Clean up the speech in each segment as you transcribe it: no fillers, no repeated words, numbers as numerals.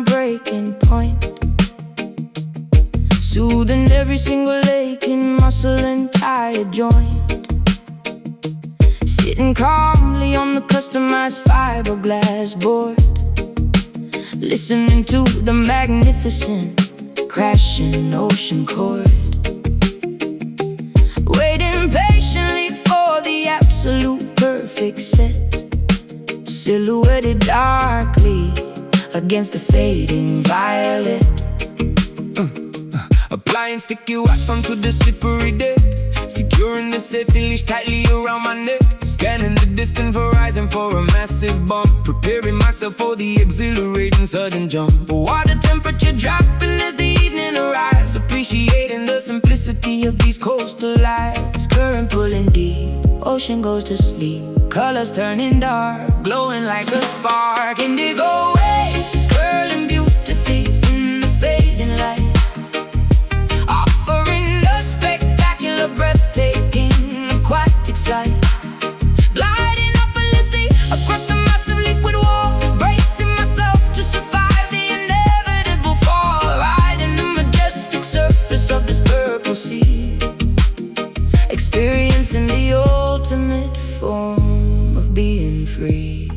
no breaking point, soothing every single aching muscle and tired joint. Sitting calmly on the customized fiberglass board, listening to the magnificent crashing ocean chord, waiting patiently for the absolute perfect set, silhouetted darkly against the fading violet. Applying sticky wax onto the slippery deck, securing the safety leash tightly around my neck. Scanning the distant horizon for a massive bump, preparing myself for the exhilarating sudden jump. Water temperature dropping as the evening arrives, appreciating the simplicity of these coastal lives. Current pulling deep, ocean goes to sleep, colors turning dark, glowing like a spark. Indigo waves curling beautifully in the fading light, offering a spectacular, breathtaking, aquatic sight. Gliding up endlessly across the massive liquid wall, bracing myself to survive the inevitable fall, riding the majestic surface of this purple sea, experiencing the ultimate form of being free.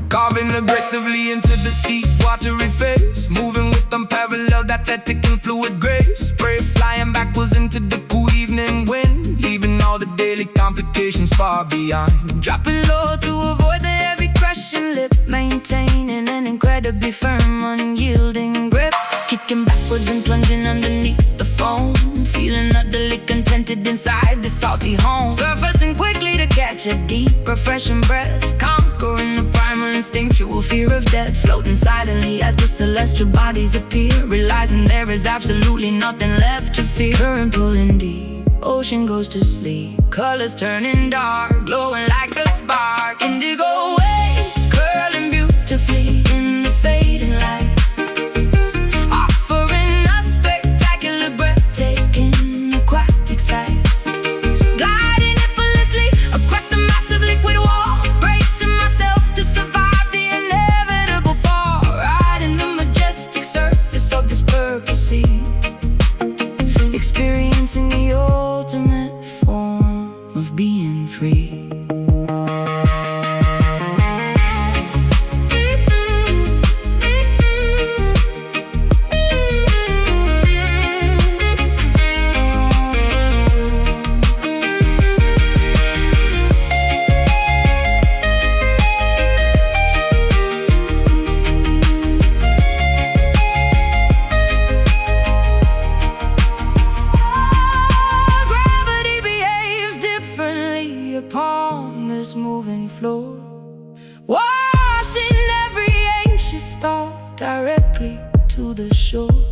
Carving aggressively into the steep, watery face, moving with unparalleled athletic and fluid grace. Spray flying backwards into the cool evening wind, leaving all the daily complications far behind. Dropping low to avoid the heavy crushing lip, maintaining an incredibly firm, unyielding grip. Kicking backwards and plunging underneath the foam, feeling utterly contented inside the salty home. Surfacing quickly to catch a deep, refreshing breath, conquering the primal instinctual fear of death. Floating silently as the celestial bodies appear, realizing there is absolutely nothing left to fear. Current pulling deep, ocean goes to sleep, colors turning dark, glowing like a spark. Indigo waves curling beautifully in the fading light, offering a spectacular, breathtaking, aquatic sight. Gliding effortlessly across the massive liquid wall, bracing myself to survive the inevitable fall, riding the majestic surface of this purple sea, experiencing the ultimate form of being free. Gravity behaves differently upon this moving floor, washing every anxious thought directly to the shore.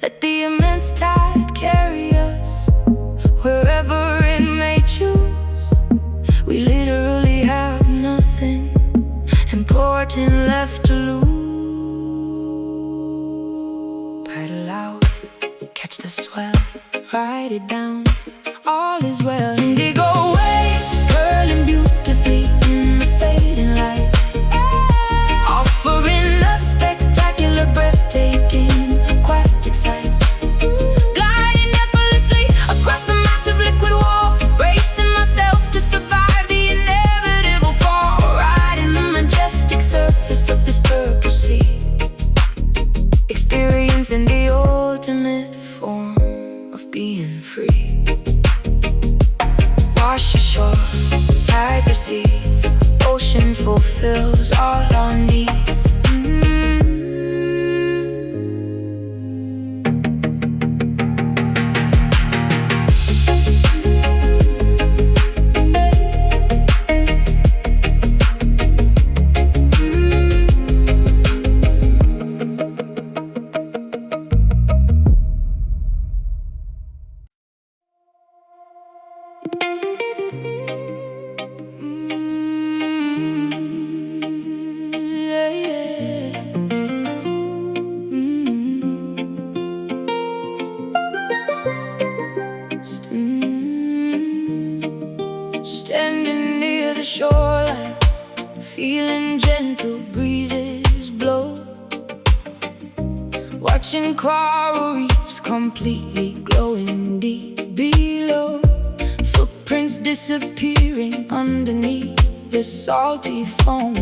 Let the immense tide carry us wherever it may choose. We literally have nothing important left to lose. Paddle out, catch the swell, ride it down, all is well. Indigo waves curling beautifully in the fading light, offering a spectacular, breathtaking, aquatic sight. Gliding effortlessly across the massive liquid wall, bracing myself to survive the inevitable fall, riding the majestic surface of this purple sea, experiencing the ultimate form of being free. Wash ashore, tide recedes, ocean fulfills all our needs. Standing near the shoreline, feeling gentle breezes blow, Watching coral reefs completely glowing deep below, footprints disappearing underneath the salty foam,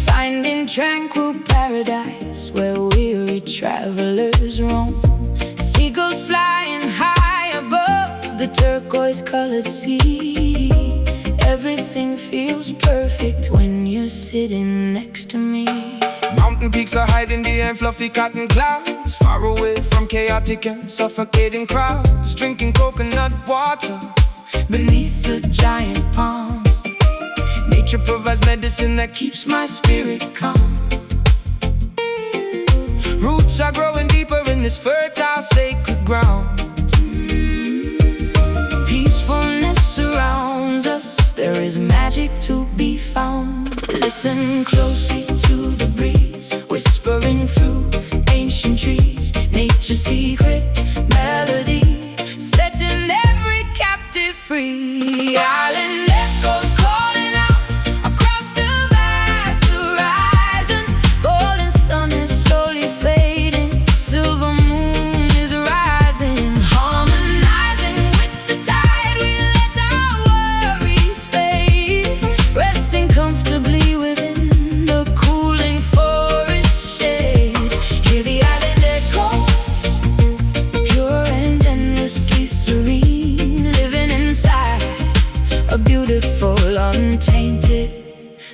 finding tranquil paradise where weary travelers roam. Seagulls flying high above the turquoise-colored sea. Everything feels perfect when you're sitting next to me. Mountain peaks are hiding behind fluffy cotton clouds, far away from chaotic and suffocating crowds, drinking coconut water beneath the giant palm. Nature provides medicine that keeps my spirit calm. Roots are growing deeper in this fertile, sacred ground. Peacefulness surrounds us, there is magic to be found. Listen closely to the breeze, whispering through ancient trees. Nature's secret melody, setting every captive free. Island echoes calling out across the vast horizon. Golden sun is slowly fading, silver moon is rising. Harmonizing with the tide, we let our worries fade, resting comfortably within the cooling forest shade. Hear the island echoes, pure and endlessly serene, living inside a beautiful, untainted,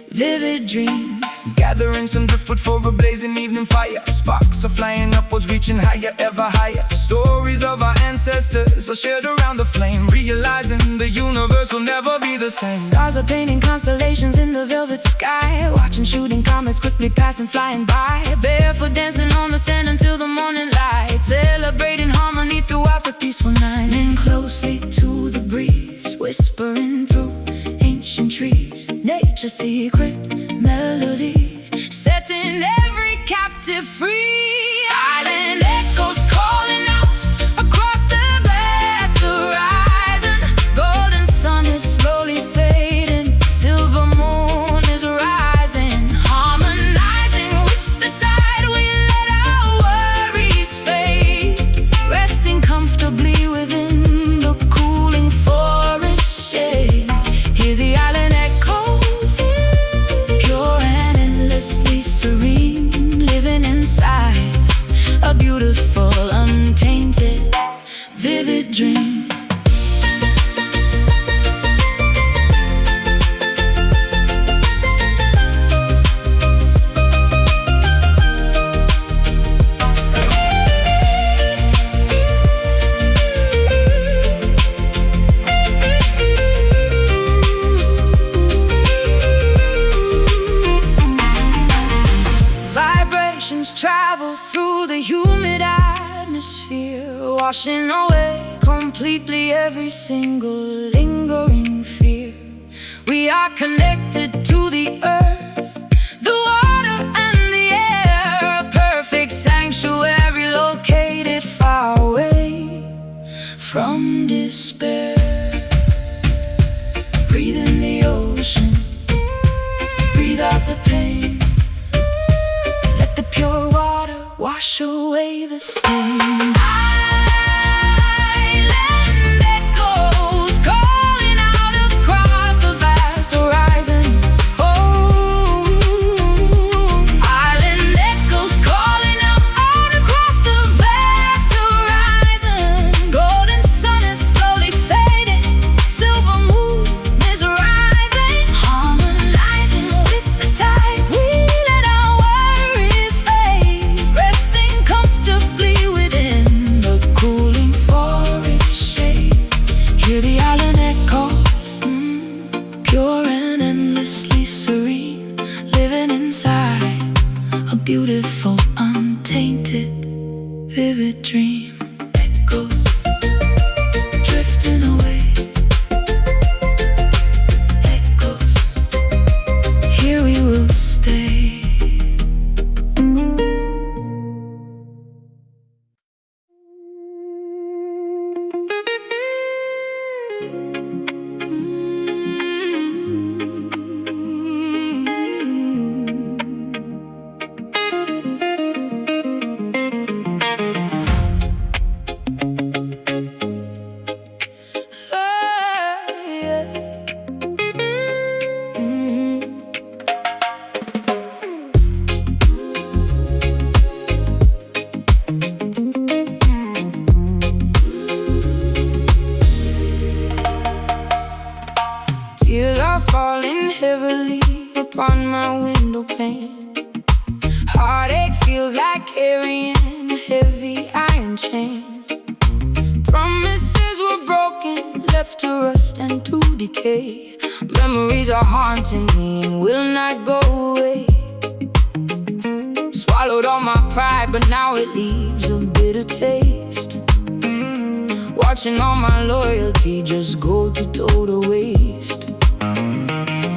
vivid dream. Gathering some driftwood for a blazing evening fire. Sparks are flying upwards, reaching higher, ever higher. Stories of our ancestors are shared around the flame, realizing the universe will never be the same. Stars are painting constellations in the velvet sky, watching shooting comets quickly passing, flying by. Barefoot dancing on the sand until the morning light, celebrating harmony throughout the peaceful night. Lean closely to the breeze, whispering through ancient trees. Nature's secret melody, setting every captive free. Island echoes calling out across the vast horizon. Golden sun is slowly fading, silver moon is rising. Harmonizing with the tide, we let our worries fade, resting comfortably within the cooling forest shade. Hear the island echoes, pure and endlessly serene, living inside a beautiful, untainted, vivid dream. Vibrations travel through the humid atmosphere, washing away completely every single lingering fear. We are connected to the earth, the water and the air, a perfect sanctuary located far away from despair. Breathe in the ocean, breathe out the pain. Let the pure water wash away the stain. Island echoes calling out across the vast horizon. Oh, island echoes calling out across the vast horizon. Golden sun is slowly fading, silver moon is rising. Harmonizing with the tide, we let our worries fade, resting comfortably within the cooling forest shade. Hear the island echoes, pure and endlessly serene, living inside a beautiful, untainted, vivid dream. Echoes drifting away, echoes, here we will stay. no pain. Heartache feels like carrying a heavy iron chain. Promises were broken, left to rust and to decay. Memories are haunting me and will not go away. Swallowed all my pride, but now it leaves a bitter taste. Watching all my loyalty just go to total waste.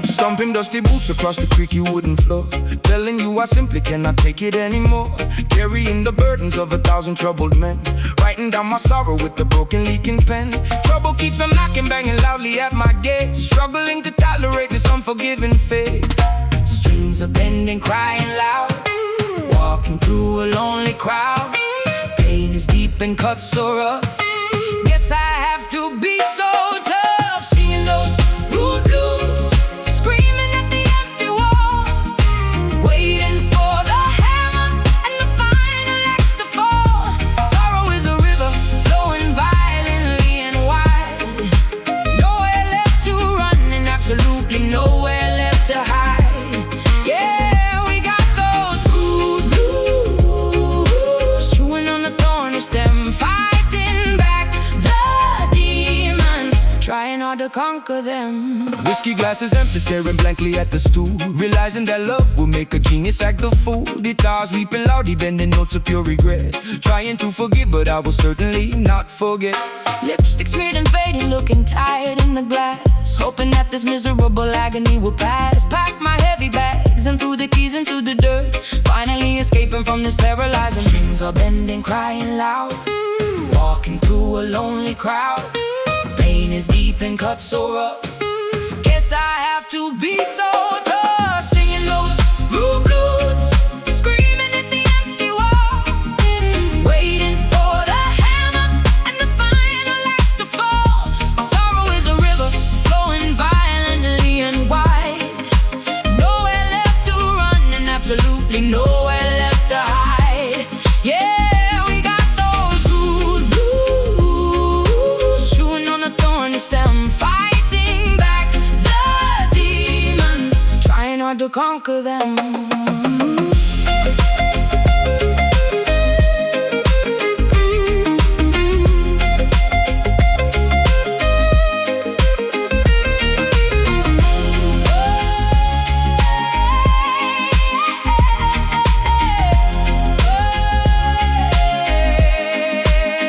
Stomping dusty boots across the creaky wooden floor, telling you I simply cannot take it anymore. Carrying the burdens of 1,000 troubled men, writing down my sorrow with the broken leaking pen. Trouble keeps on knocking, banging loudly at my gate, struggling to tolerate this unforgiving fate. Strings are bending, crying loud, walking through a lonely crowd. Pain is deep and cuts so rough, guess I have to be so tough. Singing those rude blues, screaming at the empty wall, waiting for the hammer and the final axe to fall. Sorrow is a river flowing violently and wide. Nowhere left to run and absolutely nowhere left to hide. Yeah, we got those rude blues, chewing on the thorny stem, fighting back the demons, trying hard to conquer them. Whiskey glasses empty, staring blankly at the stool, realizing that love will make a genius act the fool. Guitars weeping loudly, bending notes of pure regret, trying to forgive, but I will certainly not forget. Lipstick smeared and fading, looking tired in the glass, hoping that this miserable agony will pass. Pack my heavy bags and threw the keys into the dirt, finally escaping from this paralyzing. Strings are bending, crying loud, walking through a lonely crowd. Pain is deep and cuts so rough, guess I have to be so tough. Singing those rude blues, screaming at the empty wall, waiting for the hammer and the final axe to fall. Sorrow is a river flowing violently and wide. Nowhere left to run and absolutely nowhere left to hide. Yeah, we got those rude blues, chewing on a thorny stem, fighting back the demons, trying hard to conquer them.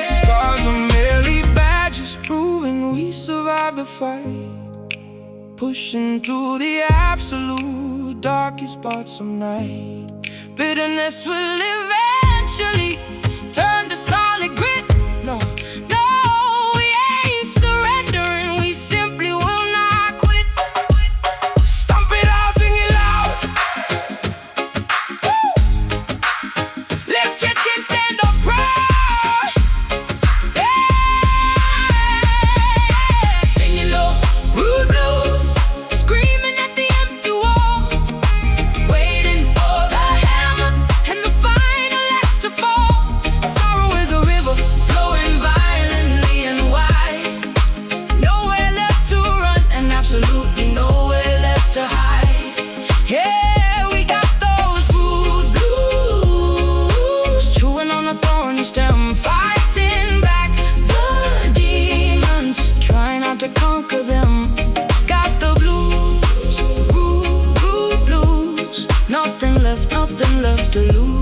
Scars are merely badges, proving we survived the fight, pushing through the absolute darkest parts of night. Bitterness will eventually turn to solid grit. No, No, we ain't surrendering, we simply will not quit. stomp it out, sing it loud. Lift your chin, stand up proud. Yeah. Singing those rude blues, screaming at the empty wall, waiting for the hammer and the final axe to fall. Sorrow is a river flowing violently and wide. Nowhere left to run and absolutely nowhere left to hide. Yeah, we got those rude blues, chewing on a thorny stem, fighting back the demons, trying not to conquer them. Got the blues, rude blues, nothing left to lose.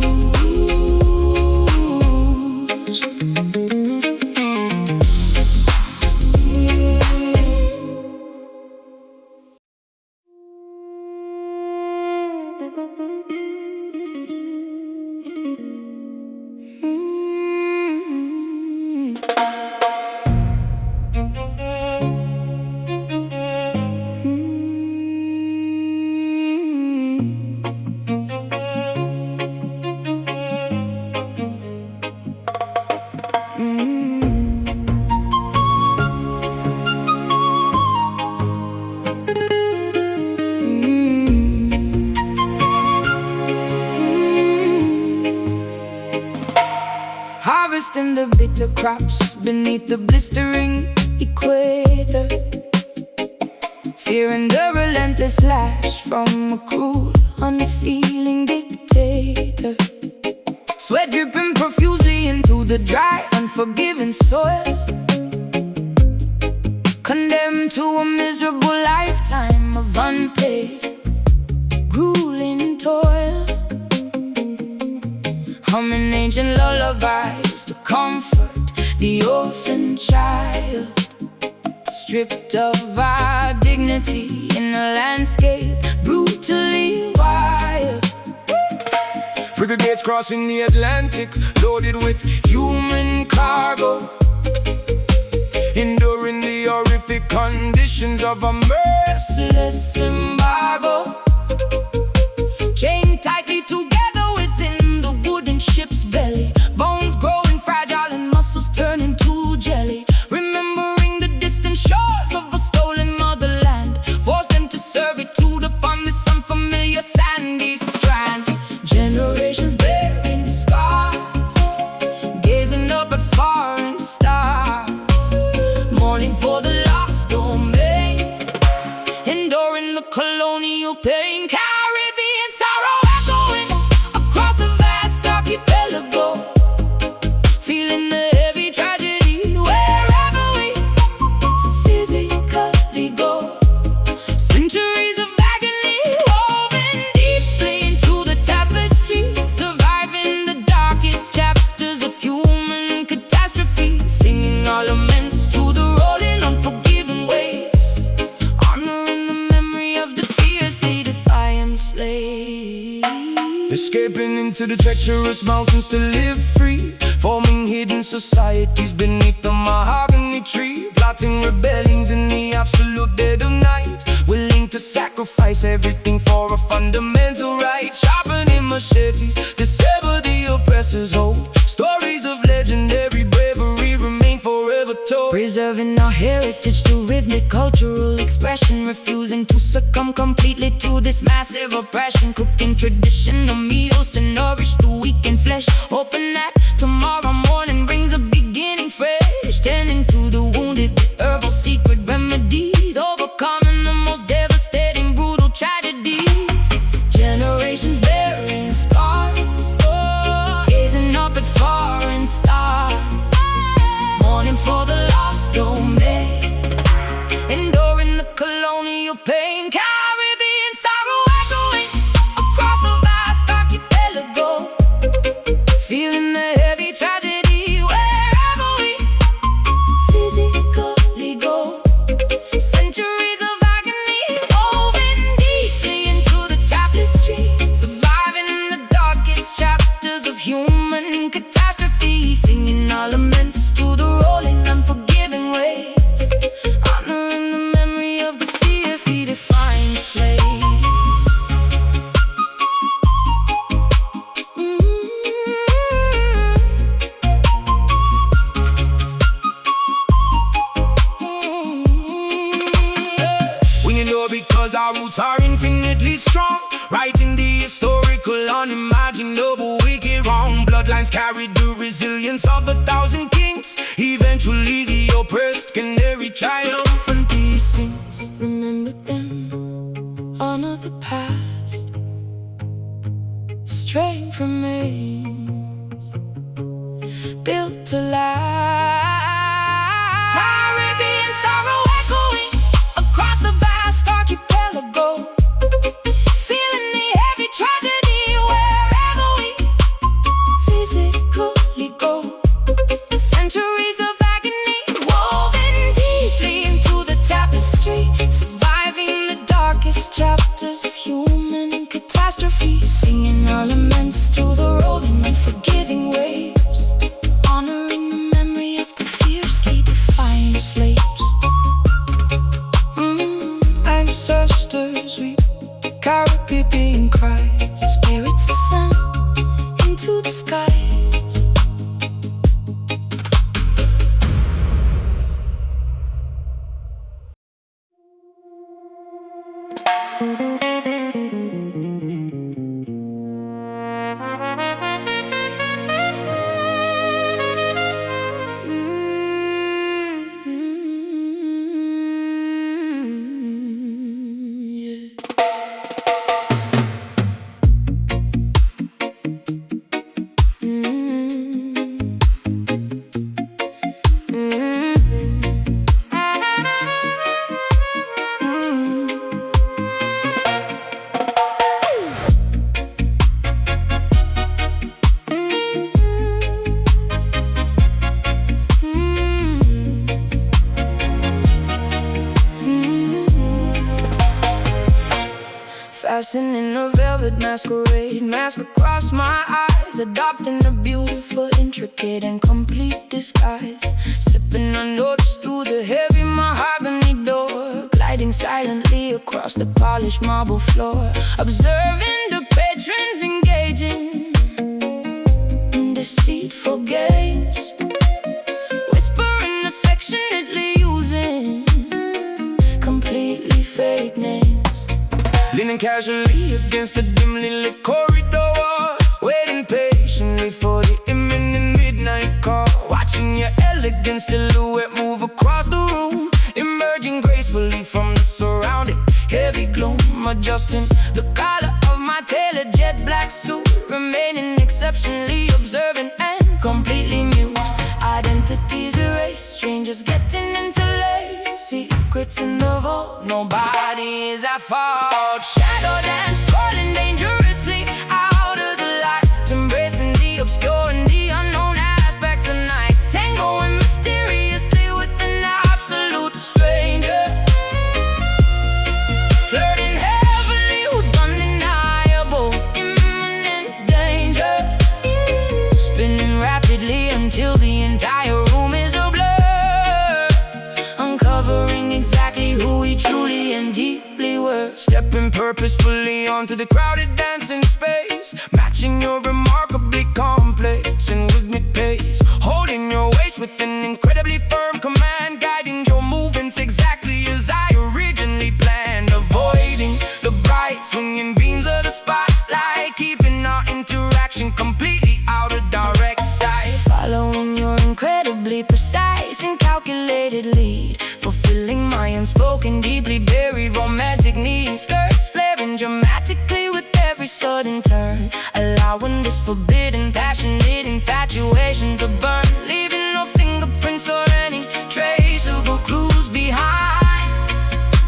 Harvesting the bitter crops beneath the blistering equator, fearing the relentless lash from a cruel unfeeling dictator. Sweat dripping profusely into the dry, unforgiving soil. Condemned to a miserable lifetime of unpaid, grueling toil. Humming ancient lullabies to comfort the orphan child, stripped of our dignity in a landscape brutally wild. Frigates crossing the Atlantic, loaded with human cargo, enduring the horrific conditions of a merciless embargo. Chained tightly together within the wooden ship's belly, bones growing fragile and muscles turning to jelly. Remembering the distant shores of a stolen motherland, forced them to servitude upon this unfamiliar sandy strand. Generations bearing scars, gazing up at foreign stars, mourning for the lost domain, enduring the colonial pain. Caribbean sorrow echoing across the vast archipelago, feeling the heavy tragedy wherever we physically go. Centuries of agony woven deeply into the tapestry, surviving the darkest chapters of human catastrophe, singing our laments to the rolling, unforgiving waves, honoring the memory of the fiercely defiant slaves. Escaping into the treacherous mountains to live free, forming hidden societies beneath the mahogany tree, plotting rebellions in the absolute dead of night, willing to sacrifice everything for a fundamental right, sharpening machetes to sever the oppressor's hold. Stories of legendary bravery remain forever told, preserving our heritage through rhythmic cultural expression, refusing to succumb completely to this massive oppression, cooking traditional meals to nourish the weakened flesh, hoping that tomorrow morning brings a beginning fresh, tending to the wounded with herbal secret remedies, overcoming the most devastating brutal tragedies. Generations bearing scars, gazing up at foreign stars, mourning for the lost domain, enduring the colonial pain. Caribbean sorrow echoing across the vast archipelago, feeling the heavy tragedy wherever we physically go. Centuries of agony woven deeply into the tapestry, surviving in the darkest chapters of human catastrophe, singing our laments to the rolling, unforgiving waves, honoring the memory of the fiercely defiant slaves. We endure because our roots are infinitely strong, writing the historical, unimaginable, wicked wrong. Bloodlines carry the resilience of 1,000 kings. Eventually the oppressed can never triumph and peace sings. Remember them, honor the past, strength remains, built to last. Caribbean sorrow echoing across the vast archipelago, feeling the heavy tragedy wherever we physically go. Centuries of agony woven deeply into the tapestry, surviving the darkest chapters of human catastrophe, singing our laments to the rolling, unforgiving waves, honoring the memory of the fiercely defiant slaves. Ancestors weep, Caribbean cries, spirits ascend into the skies. Dressing in a velvet masquerade, mask across my eyes, adopting a beautiful, intricate, and complete disguise. Slipping unnoticed through the heavy mahogany door, gliding silently across the polished marble floor, observing the patrons engaging in deceitful games, whispering affectionately, using completely fake names. Leaning casually against the dimly lit corridor, waiting patiently for the imminent midnight call. Watching your elegant silhouette move across the room, emerging gracefully from the surrounding heavy gloom. Adjusting the collar of my tailored jet black suit, remaining exceptionally observant and completely mute. Identities erased, strangers getting interlaced, secrets in the vault, nobody is at fault. Shadow dance, twirling dangerously out of the light, embracing the obscure and the unknown aspects of night, tangoing mysteriously with an absolute stranger, flirting heavily with undeniable imminent danger, spinning rapidly until the entire room is a blur, uncovering exactly who we truly and deeply were. Stepping purposefully onto the crowded dancing space, matching your remarkably complex and rhythmic pace, holding your waist with an incredibly firm command, guiding your movements exactly as I originally planned, avoiding the bright swinging beams of the spotlight, keeping our interaction completely out of direct sight. Following your incredibly precise and calculated lead, fulfilling my unspoken, deeply buried romantic needs. Skirts flaring dramatically with every sudden turn, allowing this forbidden, passionate infatuation to burn, leaving no fingerprints or any traceable clues behind,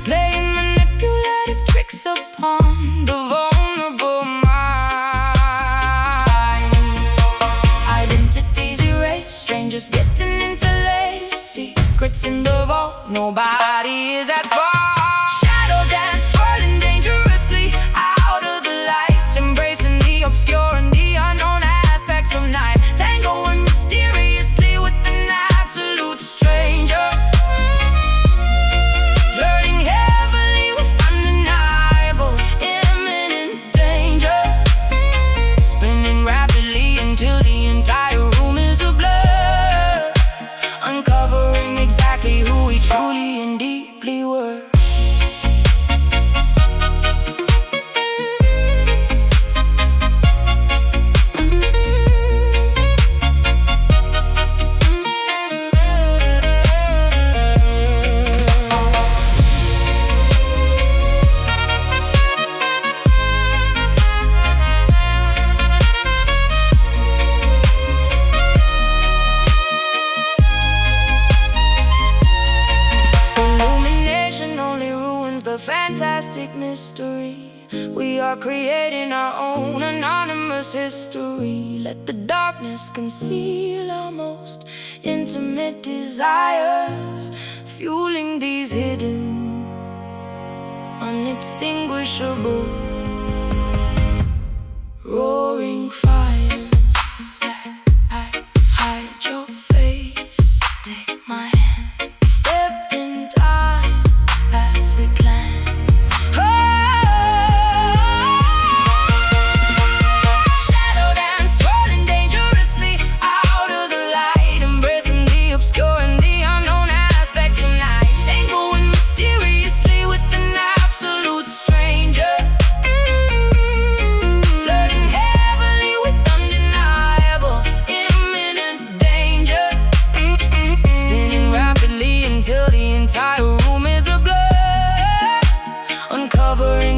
playing manipulative tricks upon the vulnerable mind. Identities erased, strangers getting interlaced, secrets in the vault, nobody is at fault. Shadow dance, twirling dangerously out of the light, embracing the obscure and the unknown aspects of night, tangoing mysteriously with an absolute stranger, flirting heavily with undeniable imminent danger, spinning rapidly until the entire room is a blur, uncovering exactly who we truly and deeply were. Fantastic mystery, we are creating our own anonymous history. Let the darkness conceal our most intimate desires, fueling these hidden, unextinguishable, roaring fires. Hide your face, take my hand, step in time as we plan.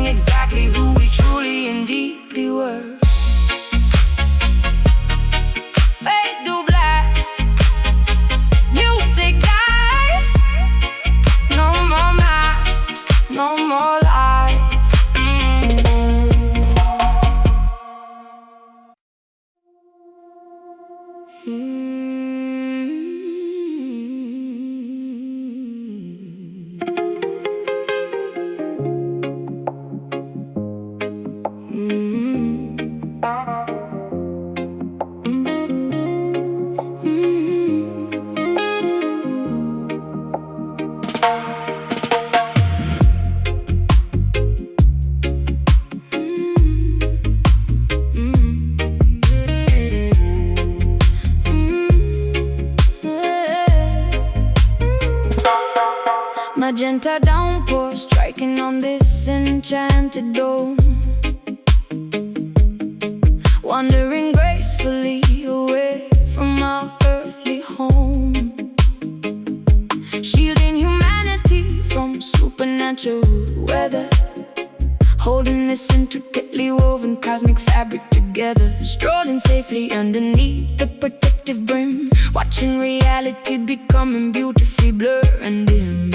Exactly who we truly and deeply were. Fade to black, music dies. No more masks, no more lies. winter downpour striking on this enchanted dome, wandering gracefully away from our earthly home, shielding humanity from supernatural weather, holding this intricately woven cosmic fabric together, strolling safely underneath the protective brim, watching reality becoming beautifully blurred and dim.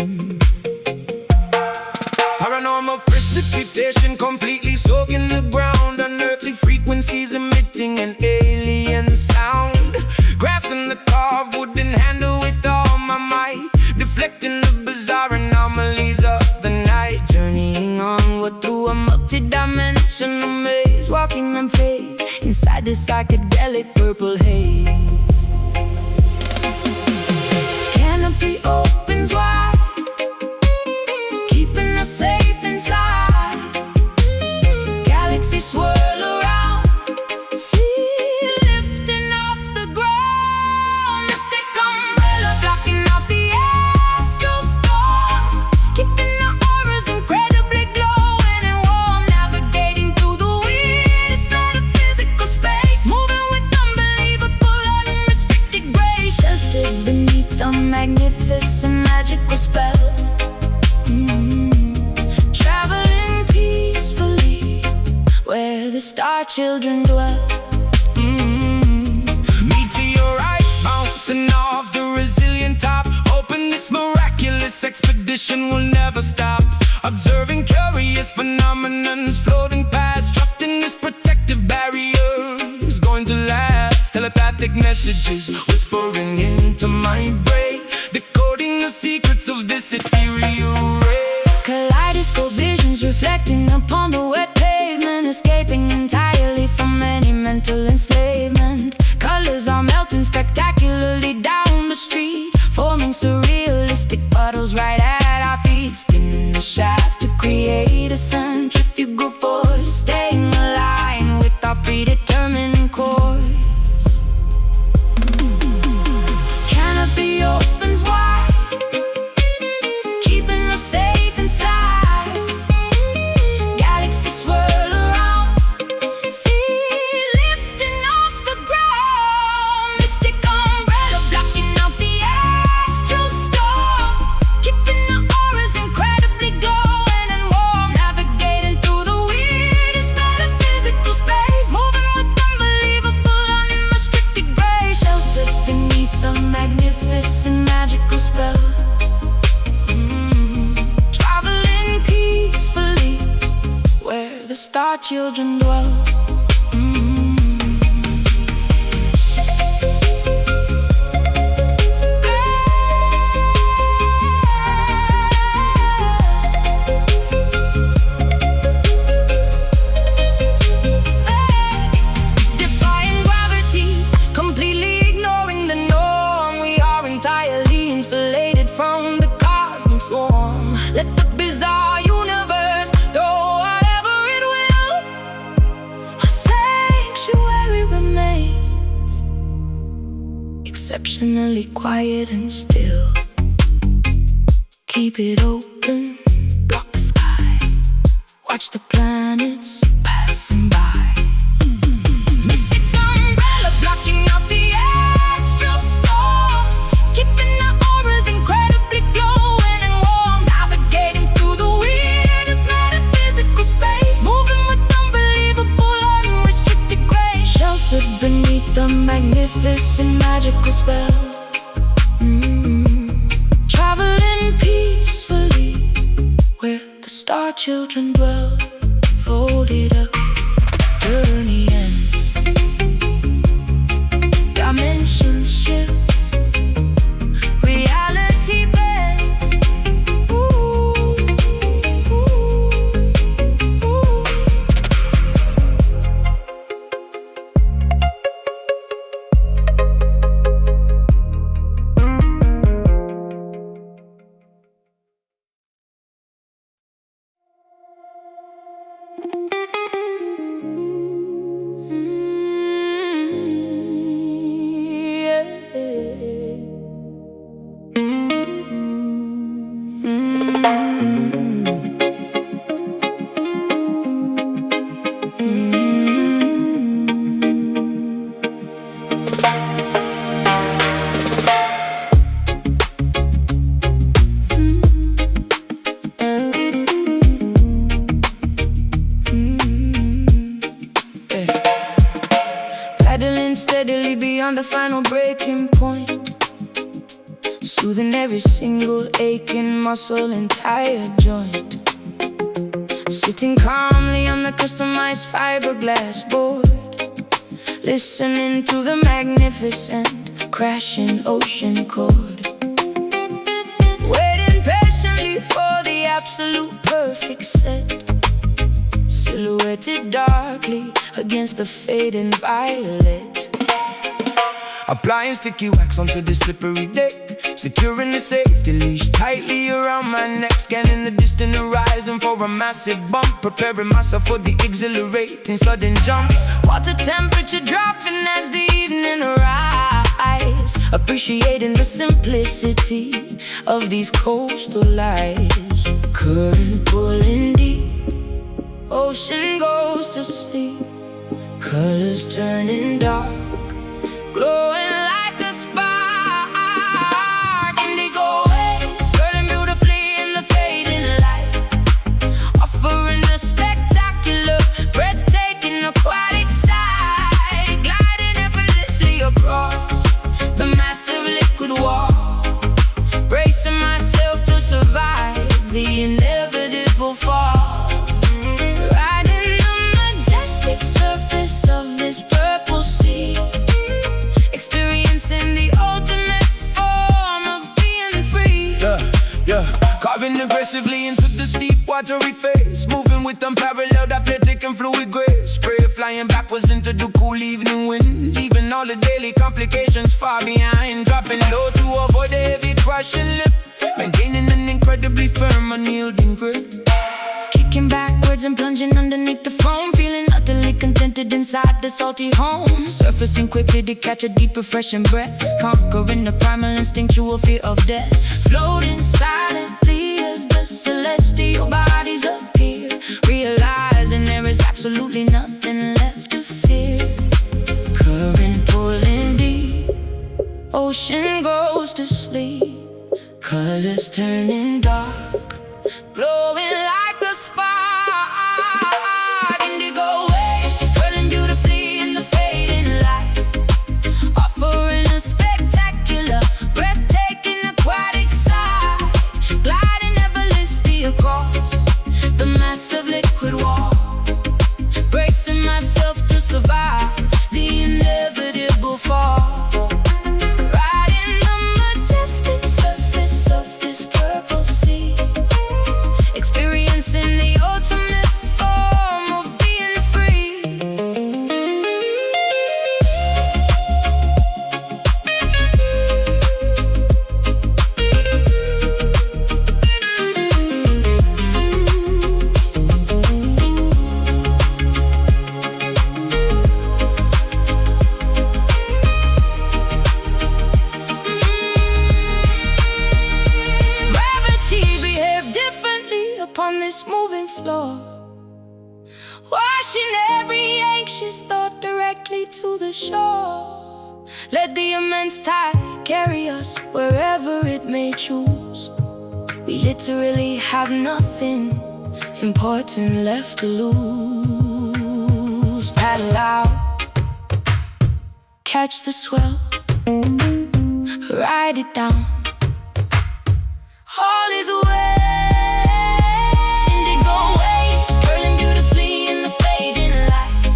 Paranormal precipitation completely soaking the ground, unearthly frequencies emitting an alien sound, grasping the carved wooden handle with all my might, deflecting the bizarre anomalies of the night, Journeying onward through a multi-dimensional maze, walking on faith inside the psychedelic purple haze. Canopy opens wide, keeping us safe inside. Galaxies swirl around, feel lifting off the ground. Mystic umbrella blocking out the astral storm, keeping our auras incredibly glowing and warm, navigating through the weirdest metaphysical space, moving with unbelievable unrestricted grace, sheltered beneath a magnificent magical spell. Traveling peacefully where the star children dwell. Meteorites bouncing off the resilient top, hoping this miraculous expedition will never stop. Observing curious phenomenons floating past, trusting this protective barrier is going to last. Telepathic messages whispering into my brain, decoding the secrets of this ethereal ray. Kaleidoscope visions reflecting upon the wet pavement, escaping entirely from any mental enslavement. Colors are melting spectacularly down the street, forming surrealistic puddles right at our feet, spinning the shaft to create a centrifugal force, staying aligned with our predetermined course. Canopy opens wide, keeping us safe inside. Galaxies swirl around, feel lifting off the ground. Mystic umbrella blocking out the astral storm, keeping our auras incredibly glowing and warm, navigating through the weirdest metaphysical space, moving with unbelievable unrestricted grace, sheltered beneath a magnificent magical spell. Traveling peacefully where the star children dwell. Defying gravity, completely ignoring the norm, we are entirely insulated from the cosmic swarm. Let the bizarre universe throw whatever it will, a sanctuary remains, exceptionally quiet and still. Keep it open, block the sky, watch the planets passing by. Mystic umbrella blocking out the astral storm, keeping our auras incredibly glowing and warm, navigating through the weirdest metaphysical space, moving with unbelievable unrestricted grace, sheltered beneath the magnificent magical spell. Traveling peacefully where the star children dwell, folded up, journey ends, dimensions shift, reality bends. Ooh, ooh, ooh. steadily beyond the final breaking point, soothing every single aching muscle and tired joint. Sitting calmly on the customized fiberglass board, listening to the magnificent crashing ocean chord, waiting patiently for the absolute perfect set, silhouetted darkly against the fading violet. Applying sticky wax onto the slippery deck, securing the safety leash tightly around my neck. Scanning the distant horizon for a massive bump, preparing myself for the exhilarating sudden jump. Water temperature dropping as the evening arrives, appreciating the simplicity of these coastal lights. Current pulling deep, ocean goes to sleep, colors turning dark, glowing like a spark. Indigo waves curling beautifully in the fading light, offering a spectacular, breathtaking aquatic sight, gliding effortlessly across the massive liquid wall, bracing myself to survive the inevitable fall, riding the majestic surface of this purple sea, experiencing the ultimate form of being free. Carving aggressively into the steep watery face, moving with unparalleled athletic and fluid grace. Spray flying backwards into the cool evening wind, leaving all the daily complications far behind. Dropping low to avoid the heavy crushing lip, maintaining an incredibly firm, unyielding grip. Kicking backwards and plunging underneath the foam, feeling utterly contented inside the salty home. Surfacing quickly to catch a deep, refreshing breath, conquering the primal instinctual fear of death. Floating silently as the celestial bodies appear, realizing there is absolutely nothing left to fear. Current pulling deep, ocean goes to sleep, colors turning dark, glowing like a spark. Indigo waves curling beautifully in the fading light, offering a spectacular, breathtaking aquatic sight, gliding effortlessly across the massive liquid wall, bracing myself to survive the inevitable fall, riding the majestic surface of this purple sea, experiencing the ultimate form of being free. Gravity behaved differently upon this moving floor, washing every anxious thought directly to the shore. Let the immense tide carry us wherever it may choose. We literally have nothing important left to lose. Paddle out, catch the swell, ride it down, all is well. Indigo waves curling beautifully in the fading light,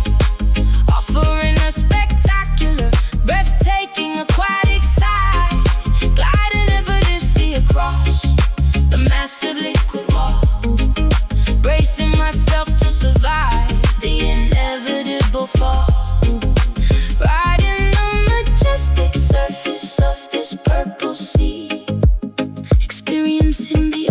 offering a spectacular, breathtaking aquatic sight, gliding effortlessly across the massive liquid wall, bracing myself to survive the inevitable fall, riding the majestic surface of this purple sea, experiencing the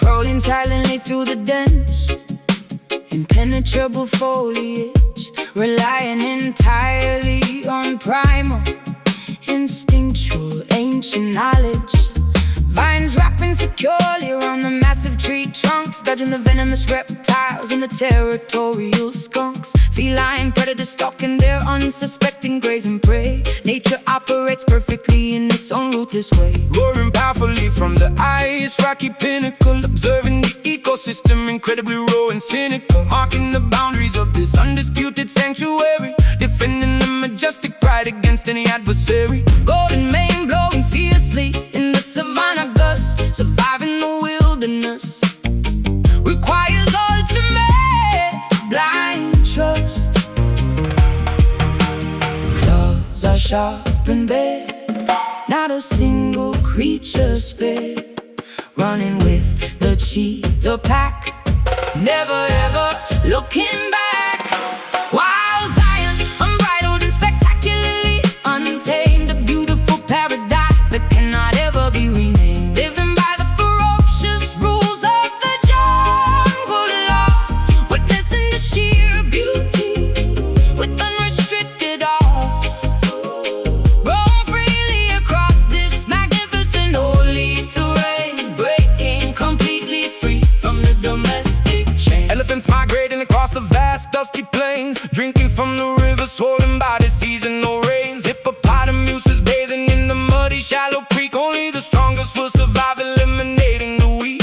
Rolling silently through the dense, impenetrable foliage, relying entirely on primal, instinctual, ancient knowledge. Vines wrapping securely around the massive tree trunks, dodging the venomous reptiles and the territorial skunks. Feline predators stalking their unsuspecting grazing prey. Nature operates perfectly in its own ruthless way. Roaring powerfully from the ice rocky pinnacle, observing the ecosystem incredibly raw and cynical, marking the boundaries of this undisputed sanctuary, defending the majestic pride against any adversary. Golden mane blowing fiercely in the savannah gust, surviving the wilderness requires ultimate blind trust. Claws are sharp and bare, not a single creature spared, running with the cheetah pack, never ever looking back. Wild Zion, unbridled and spectacularly untamed, a beautiful paradise that cannot ever be renamed. Living by the ferocious rules of the jungle law, witnessing the sheer beauty with unrestricted awe. Roam freely across this magnificent holy terrain, breaking completely free from the domestic chain. Elephants migrating across the vast dusty plains, drinking from the rivers swollen by the seas and no rains. Hippopotamuses bathing in the muddy shallow creek, only the strongest will survive, eliminating the weak.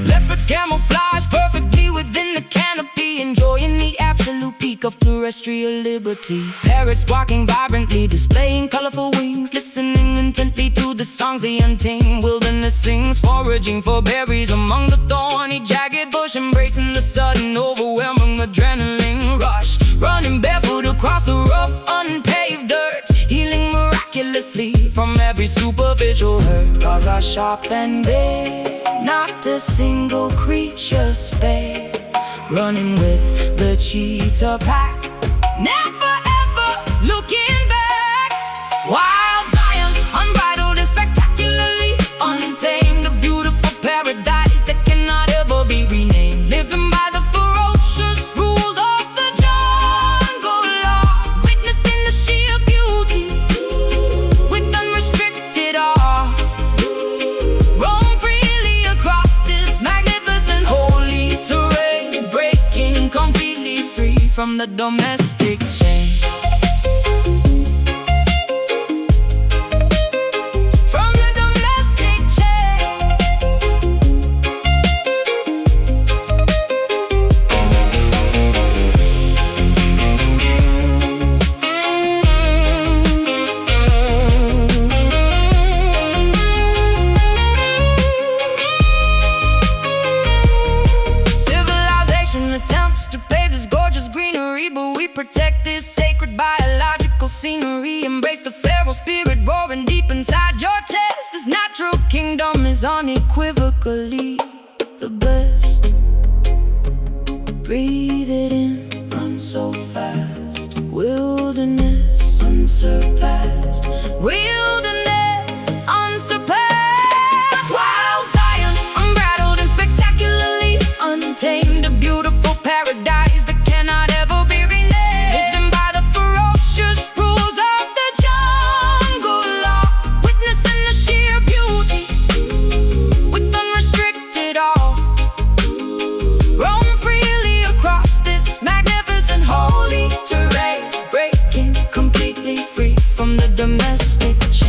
Leopards camouflage perfectly within the canopy, enjoying the absolute peak of terrestrial liberty. Parrots squawking vibrantly, displaying colorful wings, listening intently to the songs the untamed wilderness sings, foraging for berries among the thorny jagged bush, embracing the sudden overwhelming adrenaline rush, running barefoot across the rough unpaved dirt, healing miraculously from every superficial hurt. Claws are sharp and bare, not a single creature spared, running with the cheetah pack, never ever looking back. Wild Zion, unbridled and spectacularly untamed, a beautiful paradise that cannot ever be renamed. Living by the ferocious rules of the jungle law, witnessing the sheer beauty with unrestricted awe. Roam freely across this magnificent holy terrain, breaking completely free from the domestic chain. From the domestic chain. Civilization attempts to pave this gorgeous greenery, but we protect this sacred biological scenery. Embrace the feral spirit roaring deep inside your chest. This natural kingdom is unequivocally the best. Breathe it in, run so fast. Wilderness unsurpassed. Wilderness unsurpassed. Wild Zion, unbridled and spectacularly untamed, a beautiful paradise that cannot ever be renamed. Living by the ferocious rules of the jungle law, witnessing the sheer beauty with unrestricted awe. Roam freely across this magnificent holy terrain, breaking completely free from the domestic chain.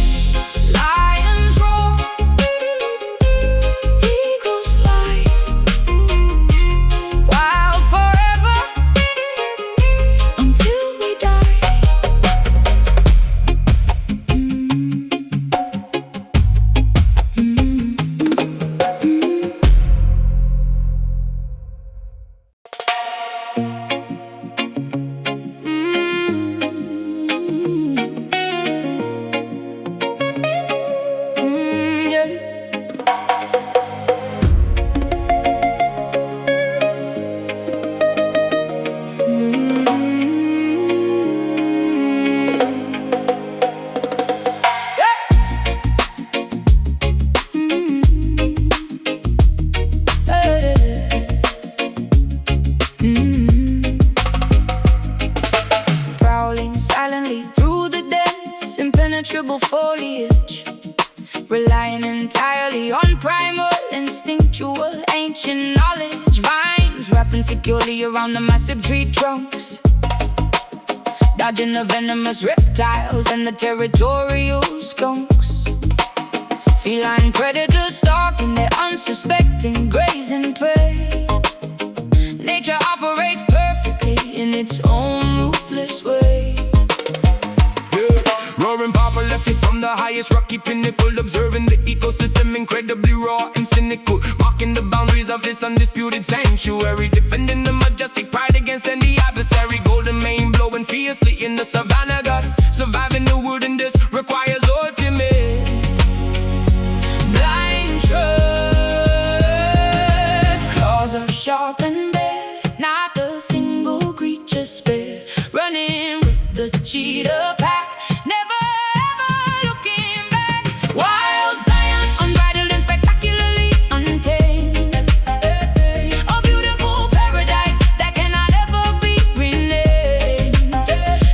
ritual, ancient knowledge, vines wrapping securely around the massive tree trunks, dodging the venomous reptiles and the territorial skunks. Feline predators stalking their unsuspecting, grazing prey. Nature operates perfectly in its own ruthless way. Roaring Papa left it from the highest rocky pinnacle, observing the ecosystem incredibly raw and cynical, marking the boundaries of this undisputed sanctuary, defending the majestic pride against any adversary. Golden mane blowing fiercely in the savannah gust, surviving the wilderness requires ultimate blind trust. Claws are sharp and bare, not a single creature spared, running with the cheetah pack, never ever looking back. Wild Zion, unbridled and spectacularly untamed, a beautiful paradise that cannot ever be renamed.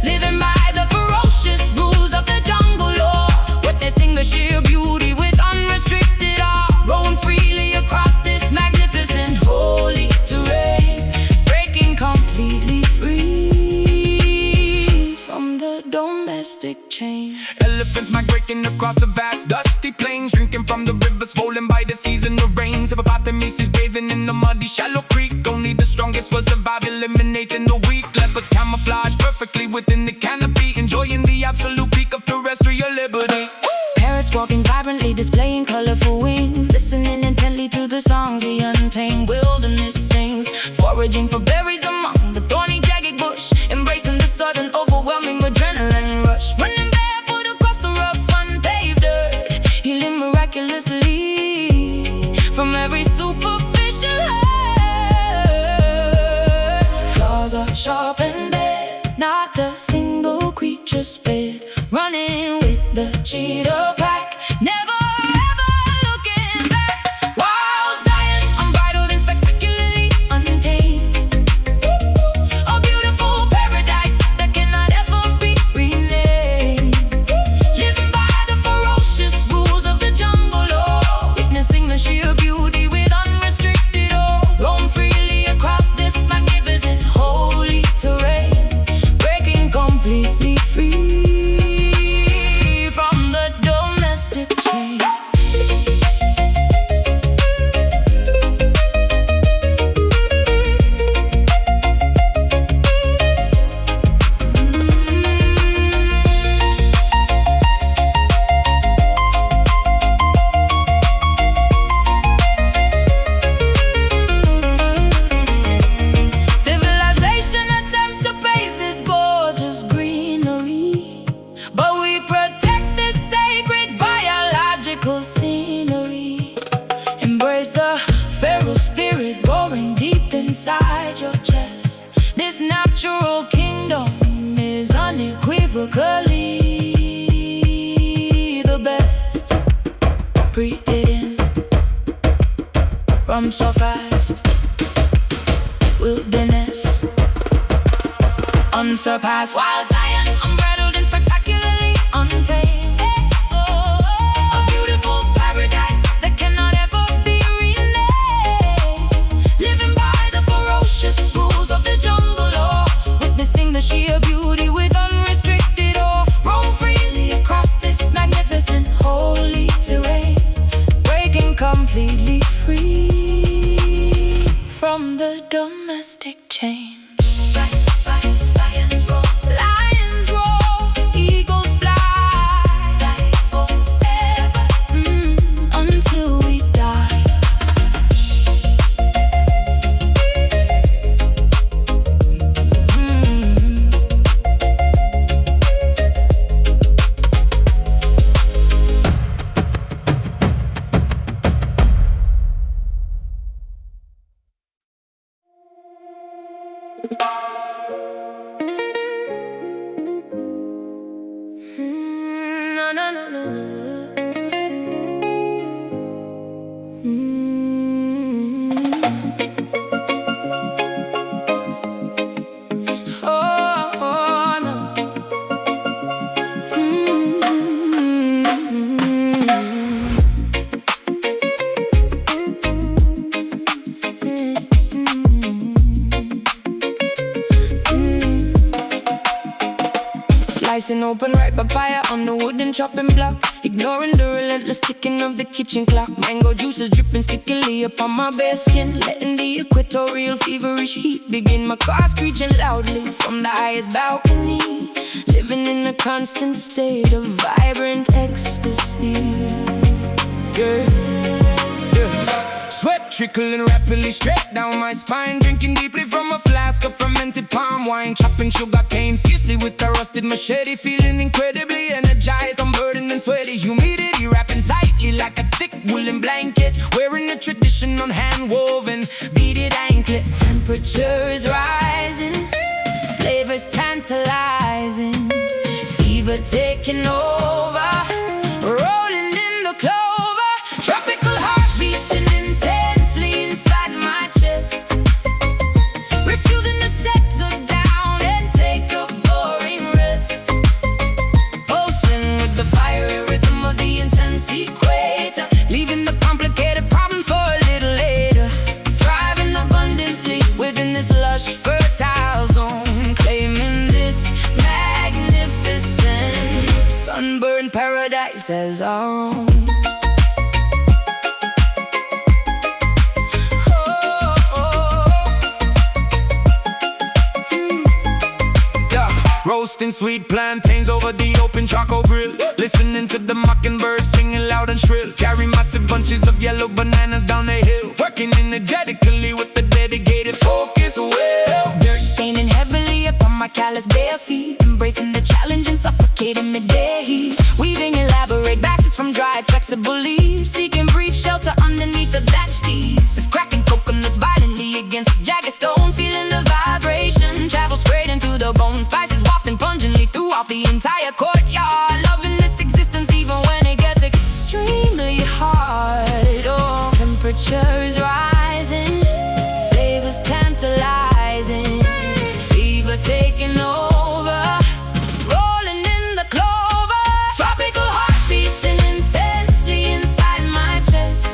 Living by the ferocious rules of the jungle law, witnessing the sheer beauty with unrestricted awe, rolling freely across this magnificent holy terrain, breaking completely free from the domestic chain. Elephants migrating across the vast dusty plains, drinking from the rivers swollen by the seasonal rains. Hippopotamuses bathing in the muddy shallow creek, only the strongest will survive, eliminating the weak. Leopards camouflage perfectly within the canopy, enjoying the absolute peak of terrestrial liberty. Parrots walking vibrantly, displaying colorful wings, listening intently to the songs the untamed wilderness sings, foraging for berries among the thorny jagged bush, embracing the sudden overwhelming adrenaline rush, running barefoot across the rough unpaved earth, healing miraculously from every superficial hurt. Claws are sharp and bare, not a single creature spared, running with the cheetah pack, never ever looking back. Wild Zion, unbridled and spectacularly untamed, a beautiful paradise that cannot ever be renamed. Living by the ferocious rules of the jungle law, witnessing the sheer beauty with unrestricted awe, roam freely across this magnificent holy terrain, breaking completely free from the domestic chain. Civilization attempts to pave this gorgeous greenery, but we protect this sacred biological scenery. Embrace the feral spirit roaring deep inside your chest. This natural kingdom is unequivocally the best. Breathe it in, rum so fast, wilderness unsurpassed. Wild Zion, unbridled and spectacularly untamed, a beautiful paradise that cannot ever be renamed. Living by the ferocious rules of the jungle law, witnessing the sheer beauty with unrestricted awe, roam freely across this magnificent holy terrain, breaking completely free from the domestic chain. Lions roar, eagles fly, forever, until we die. No, no, no, no, no. Oh, no. nice and open, ripe papaya on the wooden chopping block, ignoring the relentless ticking of the kitchen clock. Mango juices dripping stickily upon my bare skin, letting the equatorial feverish heat begin. My car screeching loudly from the highest balcony, living in a constant state of vibrant ecstasy. Yeah. Sweat trickling rapidly straight down my spine, drinking deeply from a flask of fermented palm wine, chopping sugar cane fiercely with a rusted machete, feeling incredibly energized, unburdened and sweaty. Humidity wrapping tightly like a thick woolen blanket, wearing a traditional hand-woven beaded anklet. Temperature is rising, flavors tantalizing, fever taking over, rolling in the clover, tropical heart beating intensely inside my chest, refusing to settle down and take a boring rest, pulsing with the fiery rhythm of the intense equator, leaving the complicated problems for a little later, thriving abundantly within this lush fertile zone, claiming this magnificent sunburned paradise as our own. Roasting sweet plantains over the open charcoal grill, listening to the mockingbird singing loud and shrill, carry massive bunches of yellow bananas down the hill, working energetically with the dedicated focus will. Dirt staining heavily upon my callous bare feet, embracing the challenge and suffocating midday heat, weaving elaborate baskets from dried flexible leaves, seeking brief shelter underneath the thatched eaves, with cracking coconuts violently against jagged stone, feeling the vibration travel straight into the bone, spices wafting pungently throughout the entire courtyard, loving this existence even when it gets extremely hard. Oh, temperature is rising, flavors tantalizing, fever taking over, rolling in the clover, tropical heart beating intensely inside my chest,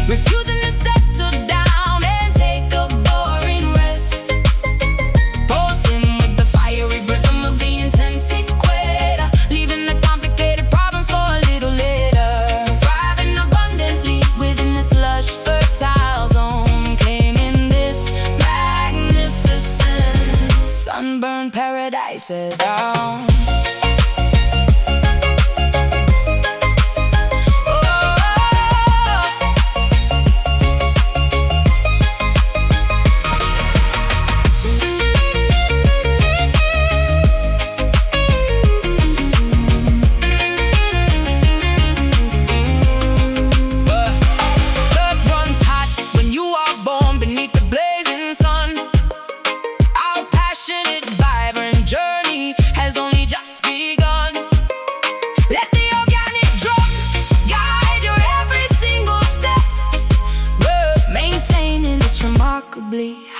refusing to settle down and take a boring rest, pulsing with the fiery rhythm of the intense equator, leaving the complicated problems for a little later, thriving abundantly within this lush fertile zone, claiming this magnificent sunburned paradise as our own.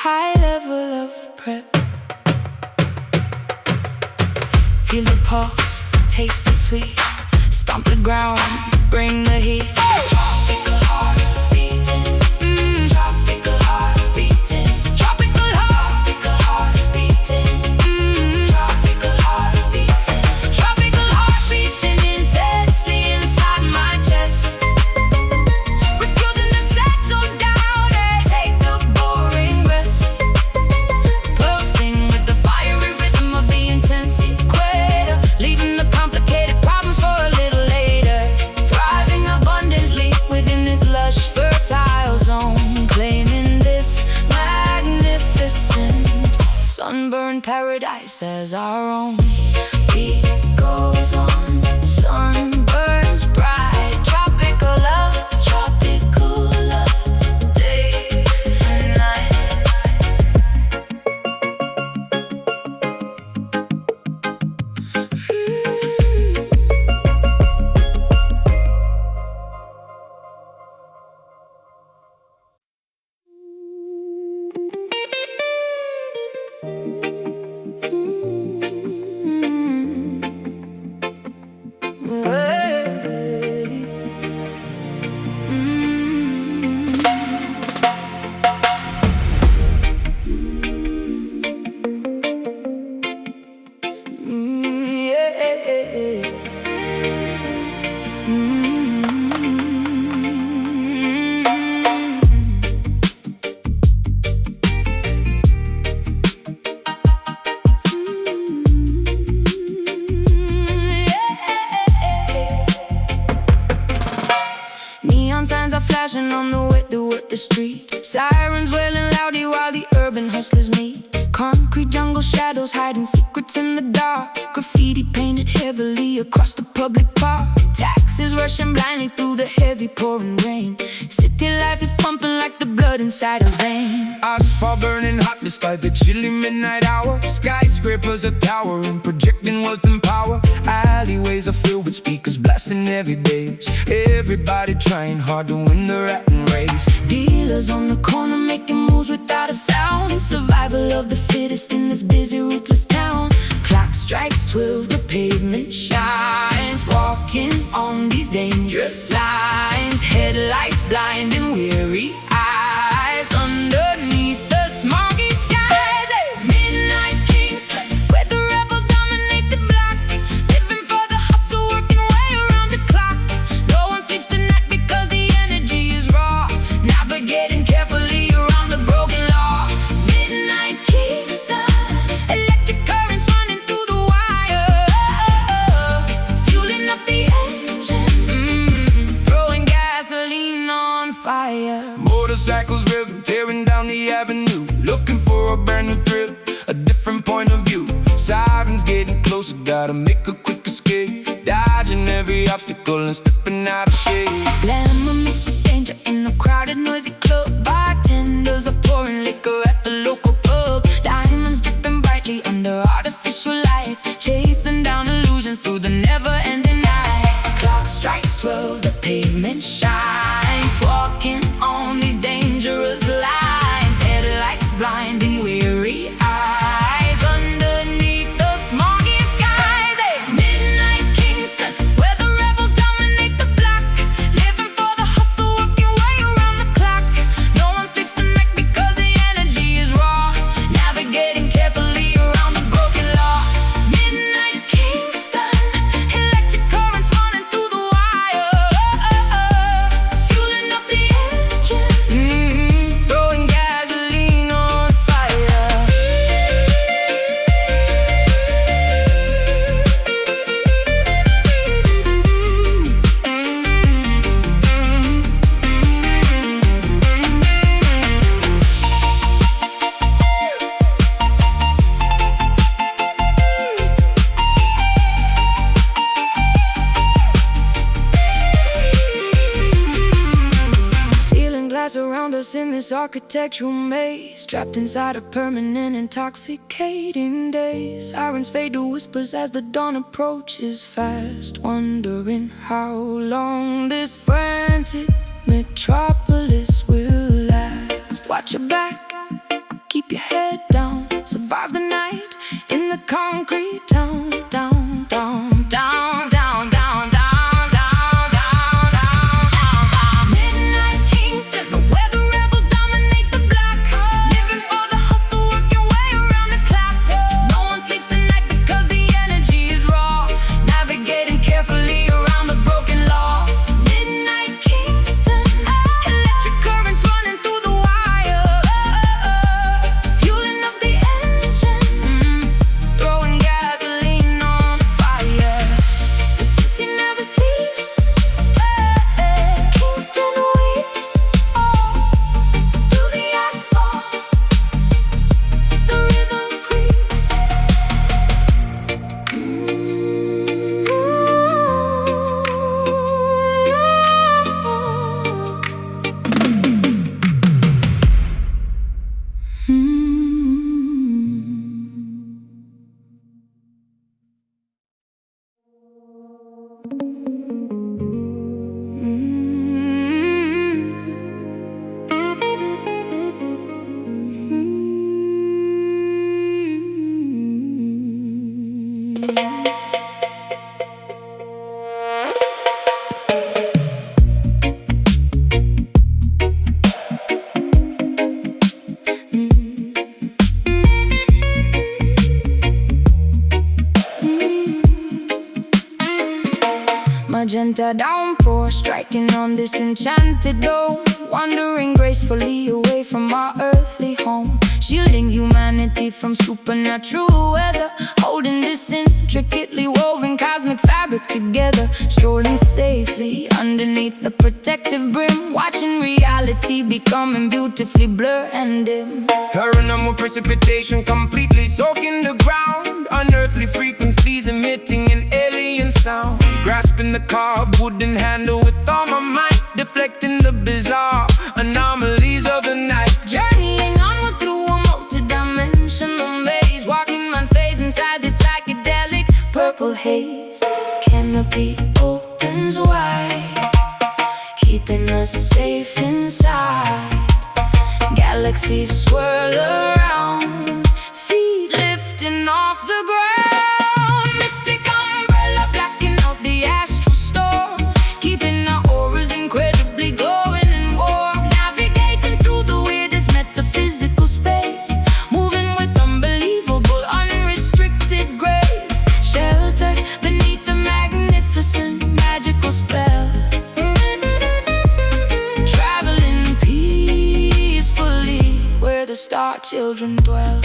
High level of prep, feel the pulse, taste the sweet, stomp the ground, bring the heat. Tropical heart beating, tropical heart beating, tropical heart beating, tropical heart beating, tropical heart beating intensely inside my chest, refusing to settle down and take a boring rest, pulsing with the fiery rhythm of the intense equator, leaving the complicated problems for a little later, thriving abundantly within this lush fertile zone, claiming this magnificent sunburned paradise as our own. Beat goes on, sun burns bright, tropical love, day and night. the way to work the street. Sirens wailing loudly while the urban hustlers meet. Concrete jungle shadows hiding secrets in the dark. Graffiti painted heavily across the public park. Taxis rushing blindly through the heavy pouring rain. City life is pumping like the blood inside a vein. Asphalt burning hot despite the chilly midnight hour. Skyscrapers are towering, projecting wealth and power. Alleyways are filled with speakers blasting every bass. Everybody trying hard to win the rat race. Dealers on the corner making moves without a sound. Survival of the fittest in this busy, ruthless town. Clock strikes 12, the pavement shines. Walking on these dangerous lines. Headlights blinding weary eyes. Underneath the smoggy skies, midnight Kingston, where the rebels dominate the block. Living for the hustle, working way around the clock. No one sleeps tonight because the energy is raw. Navigating carefully around the broken law. Midnight Kingston, electric currents running through the wire. Fueling up the engine, throwing gasoline on fire. Motorcycles revving, tearing down the avenue. Looking for a brand new thrill, a different point of view. Sirens getting closer, gotta make a quick escape. Dodging every obstacle and stepping out of shade. Glamour mixed with danger in a crowded, noisy club. Bartenders are pouring liquor at the local pub. Diamonds dripping brightly under artificial lights. Chasing down illusions through the never-ending nights. Clock strikes 12, the pavement shines. Walking on these dangerous lines. Headlights blinding weary eyes. Underneath the smoggy skies, midnight Kingston, where the rebels dominate the block. Living for the hustle, working way around the clock. No one sleeps tonight because the energy is raw. Navigating carefully around the broken law. Midnight Kingston, electric currents running through the wire. Fueling up the engine, throwing gasoline on fire. Stealing glass around us in this architectural maze. Trapped inside a permanent intoxicating daze. Sirens fade to whispers as the dawn approaches fast. Wondering how long this frantic metropolis will last. Watch your back, keep your head down. Survive the night in the concrete town. Down, down, down, down, down, down, down, down, down. Midnight Kingston, where the rebels dominate the block. Living for the hustle, working way around the clock. No one sleeps tonight because the energy is raw. Navigating carefully around the broken law. Midnight Kingston, electric currents running through the wire. Fueling up the engine, throwing gasoline on fire. The city never sleeps. Kingston weeps. Through the asphalt, the rhythm creeps. Magenta downpour striking on this enchanted dome. Wandering gracefully away from our earthly home. shielding humanity from supernatural weather, holding this intricately woven cosmic fabric together, strolling safely underneath the protective brim, watching reality becoming beautifully blurred and dim. Paranormal precipitation completely soaking the ground, unearthly frequencies emitting an alien sound, grasping the carved wooden handle with all my might, deflecting the bizarre anomalies of the night. Journeying onward through a multi-dimensional maze, walking unfazed inside this psychedelic purple haze. Canopy opens wide, keeping us safe inside. Galaxies swirl around, feet lifting off the ground. Mystic umbrella blacking out the astral storm, keeping our auras incredibly glowing and warm. Navigating through the weirdest metaphysical space, moving with unbelievable, unrestricted grace. Sheltered beneath a magnificent, magical spell, traveling peacefully where the star children dwell.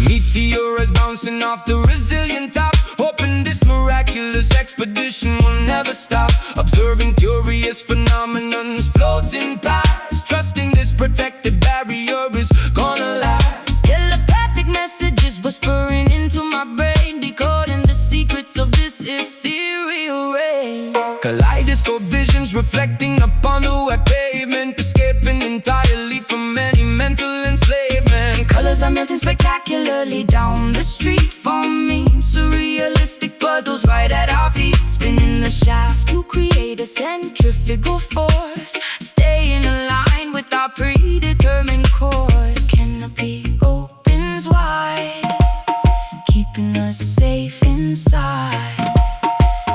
Meteors bouncing off the resilient top, hoping this miraculous expedition will never stop. Observing curious phenomenons floating past, trusting this protective barrier is gonna last. Telepathic messages whispering into my brain, decoding the secrets of this ethereal rain. Kaleidoscope visions reflecting upon the wet pavement, escaping entirely from any mental enslavement. Colors are melting spectacularly down the street for me, surrealistic puddles right at our feet, spinning the shaft to create a centrifugal force, staying aligned with our predetermined course. Canopy opens wide, keeping us safe inside.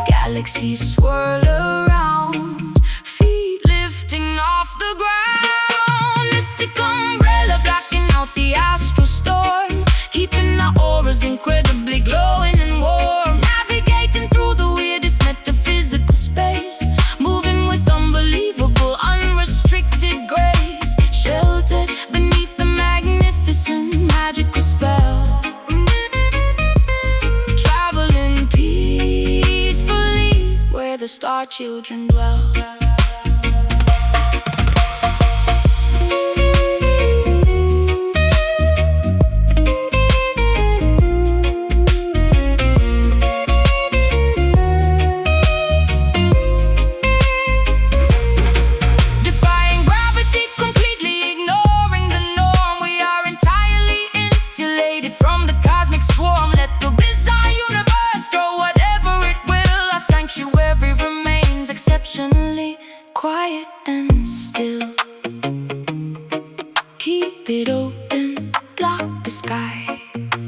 Galaxies swirl around, feet lifting off the ground. Mystic umbrella blocking out the astral storm, keeping our auras incredibly glowing and warm. Navigating through the weirdest metaphysical space, moving with unbelievable, unrestricted grace. Sheltered beneath the magnificent, magical spell, traveling peacefully where the star children dwell. Defying gravity, completely ignoring the norm, we are entirely insulated from the cosmic swarm. Let the bizarre universe throw whatever it will, our sanctuary remains exceptionally quiet and still. Keep it open, block the sky,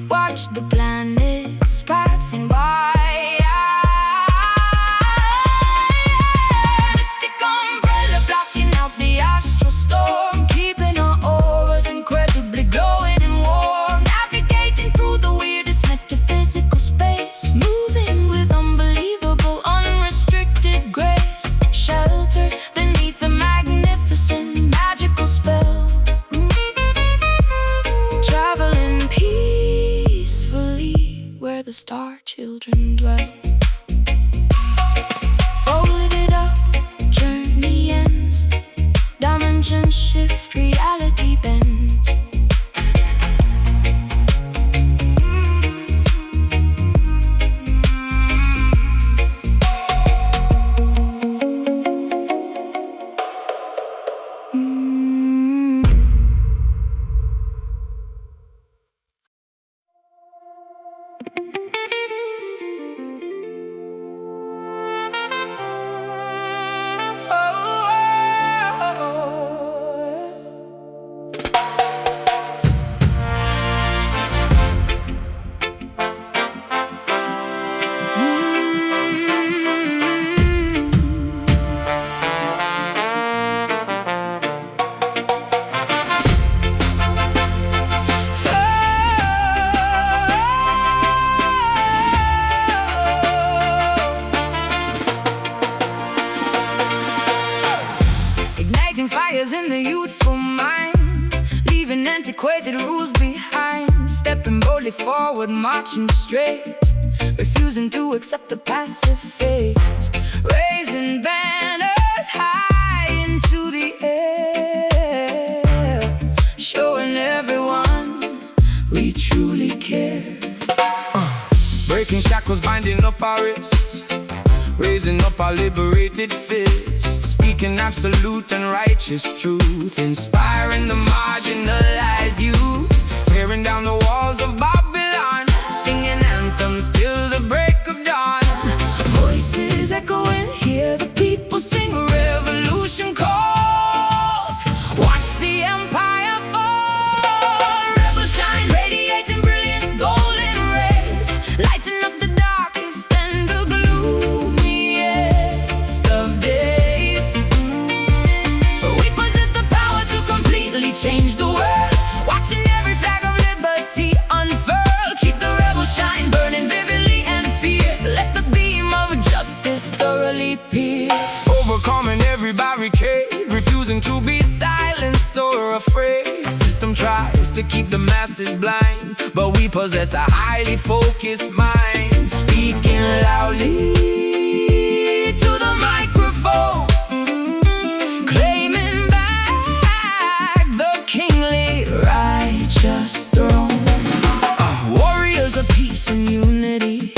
watch the planets passing by. Mystic umbrella blocking out the astral storm, keeping our auras incredibly glowing and warm. Navigating through the weirdest metaphysical space, moving with unbelievable, unrestricted grace. Sheltered beneath a magnificent, magical spell, traveling peacefully where the star children dwell. Folded up, journey ends, dimensions shift, reality bends. Igniting fires in the youthful mind, leaving antiquated rules behind, stepping boldly forward, marching straight, refusing to accept the passive fate, raising banners high into the air, showing everyone we truly care. Breaking shackles, binding up our wrists, raising up our liberated fists, speaking absolute and righteous truth, inspiring the marginalized youth, tearing down the walls of Babylon, singing anthems till the break of dawn. Voices echoing, hear the people sing, revolution calls, watch the empire fall. Rebel shine, radiating brilliant golden rays, lighting up the darkest and the gloomiest of days. We possess the power to completely change the world, watching every flag of liberty unfurl. Keep the rebel shine burning vividly and fierce, let the beam of justice thoroughly pierce. Overcoming every barricade, refusing to be silenced or afraid. System tries to keep the masses blind, but we possess a highly focused mind, speaking loudly to the microphone, claiming back the kingly righteous throne. Warriors of peace and unity,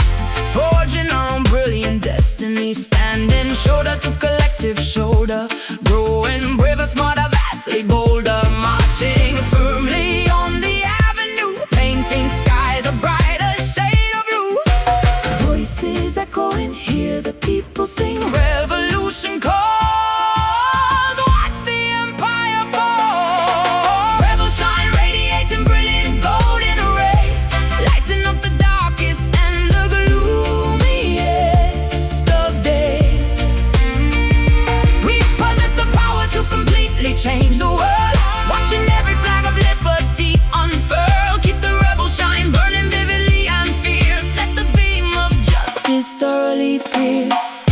forging our own brilliant destiny, standing shoulder to collective shoulder, growing braver, smarter, vastly bolder, marching firmly on the avenue, painting skies a brighter shade of blue. Voices echoing, hear the people sing, revolution calls, watch the empire fall. Rebel shine, radiating brilliant golden rays, lighting up the darkest and the gloomiest of days. We possess the power to completely change the world, watching every flag of liberty unfurl. Keep the rebel shine burning vividly and fierce, let the beam of justice thoroughly pierce.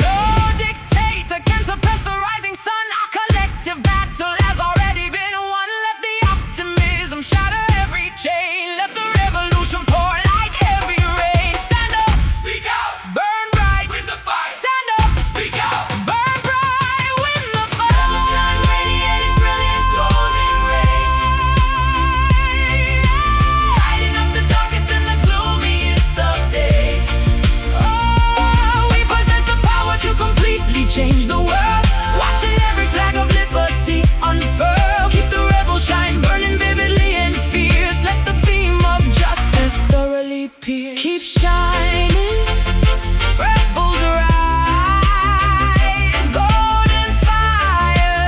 No dictator can suppress the rising sun. Our collective battle has already been won. Let the optimism shatter every chain, let the revolution pour like heavy rain. Stand up, speak out, burn bright, win the fight. Stand up, speak out, burn bright, win the fight. Rebel shine, radiating brilliant golden rays, lighting up the darkest and the gloomiest of days. Oh, we possess the power to completely change the world, watching every flag of liberty unfurl. Keep the rebel shine burning vividly and fierce, let the beam of justice thoroughly pierce. Keep shining, rebels rise, golden fire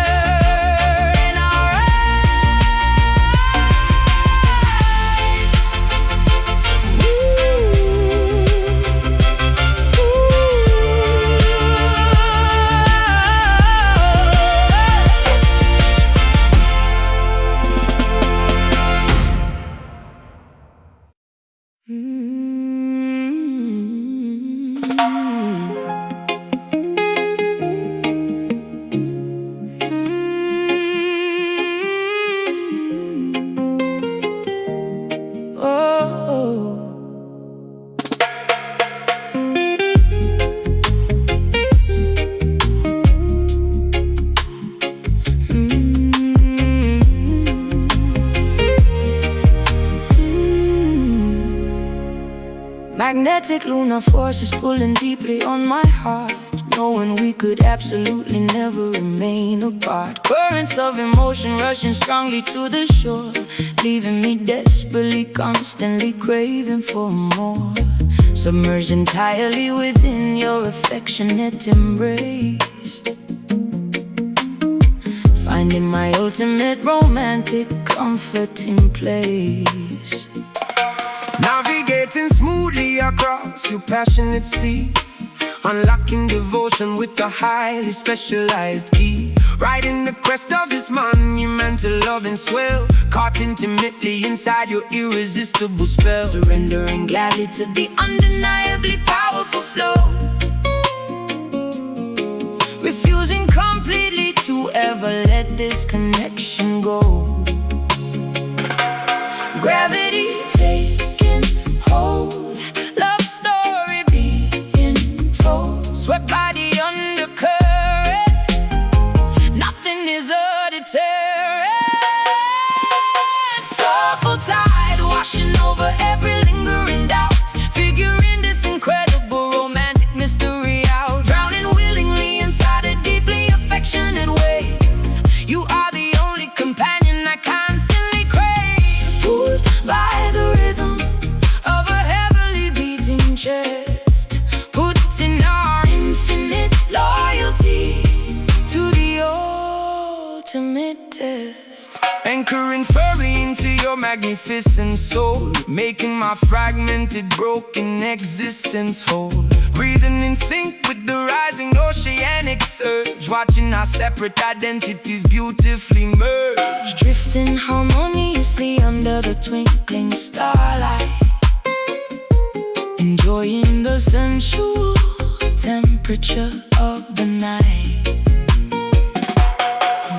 in our eyes. Magnetic lunar forces pulling deeply on my heart, knowing we could absolutely never remain apart. Currents of emotion rushing strongly to the shore, leaving me desperately, constantly craving for more. Submerged entirely within your affectionate embrace, finding my ultimate romantic comforting place. Navigating smoothly across your passionate sea, unlocking devotion with a highly specialized key. Riding the crest of this monumental loving swell, caught intimately inside your irresistible spell. Surrendering gladly to the undeniably powerful flow, refusing completely to ever let this connection go. Gravity taking hold, love story being told, swept by the undercurrent, nothing is a deterrent. Soulful tide washing over every lingering doubt, figuring this incredible romantic mystery out, drowning willingly inside a deeply affectionate wave. You are the only companion I constantly crave, pulled by the rhythm of a heavily beating chest, putting our infinite loyalty to the ultimate test. Anchoring firmly into your magnificent soul, making my fragmented, broken existence whole. Breathing in sync with the rising oceanic surge, watching our separate identities beautifully merge. Drifting harmoniously under the twinkling starlight, enjoying the sensual temperature of the night,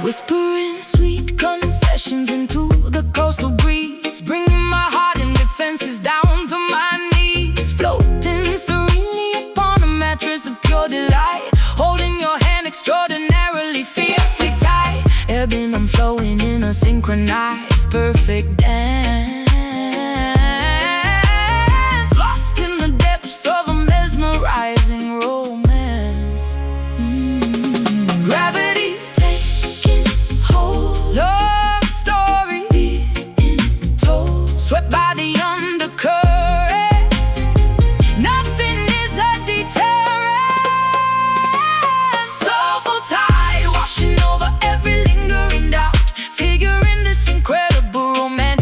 whispering sweet confessions into the coastal breeze, bringing my heart and defenses down to my knees, floating serenely upon a mattress of pure delight, holding your hand extraordinarily fiercely tight, ebbing and flowing in a synchronized perfect dance, lost in the depths of a mesmerizing romance. Gravity taking hold, love story being told, swept by the undercurrents, nothing is a deterrent. Soulful tide washing over every lingering doubt, figuring this incredible romantic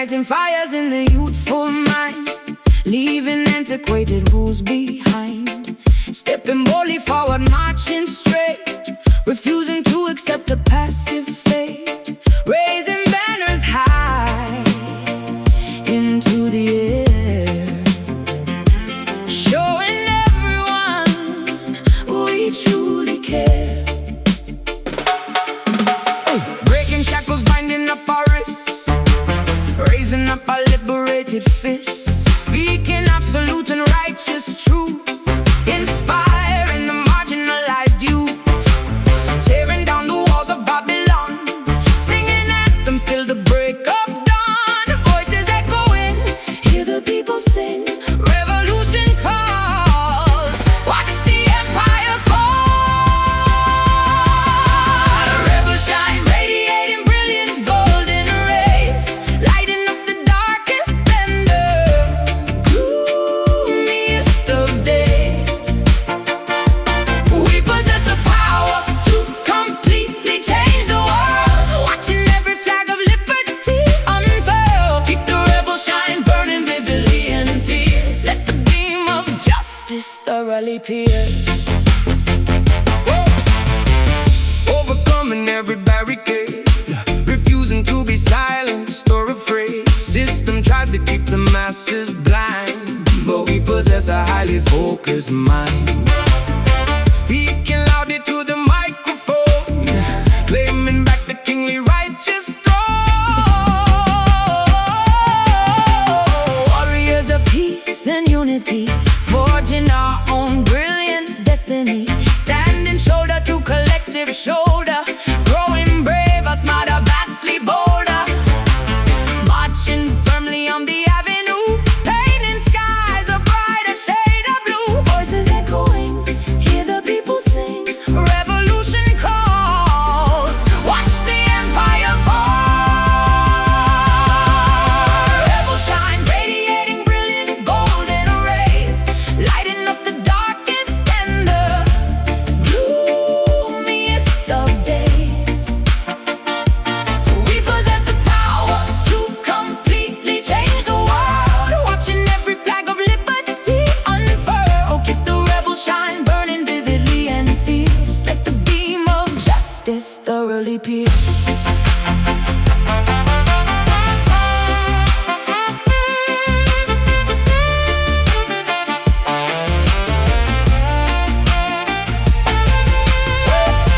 igniting fires in the youthful mind, leaving antiquated rules behind. Stepping boldly forward, marching straight, refusing to accept a passive fate. Raising banners high into the air, showing everyone we truly care. Breaking shackles, binding up our wrists, raising up our liberated fists, speaking absolute and righteous truth, inspiring the marginalized youth, tearing down the walls of Babylon, singing anthems till the break of dawn. Voices echoing, hear the people sing, revolution calls, watch the empire fall. Rebel shine, radiating brilliant golden rays, lighting up the darkest and the gloomiest of days. We possess the power to completely change the world, watching every flag of liberty unfurl. Keep the rebel shine burning vividly and fierce, let the beam of justice thoroughly pierce. Overcoming every barricade, refusing to be silenced or afraid. System tries to keep the masses blind, but we possess a highly focused mind. Speaking loudly to the microphone, claiming back the kingly righteous throne. Warriors of peace and unity, forging our own brilliant destiny, standing shoulder to collective shoulder, growing braver, smarter, vastly bolder, marching firmly on the avenue, painting skies a brighter shade of blue. Voices echoing, hear the people sing, revolution calls, watch the empire fall. Rebel shine, radiating brilliant golden rays, lighting up the darkest and the gloomiest of days. We possess the power to completely change the world, watching every flag of liberty unfurl. Keep the rebel shine burning vividly and fierce, let the beam of justice thoroughly pierce.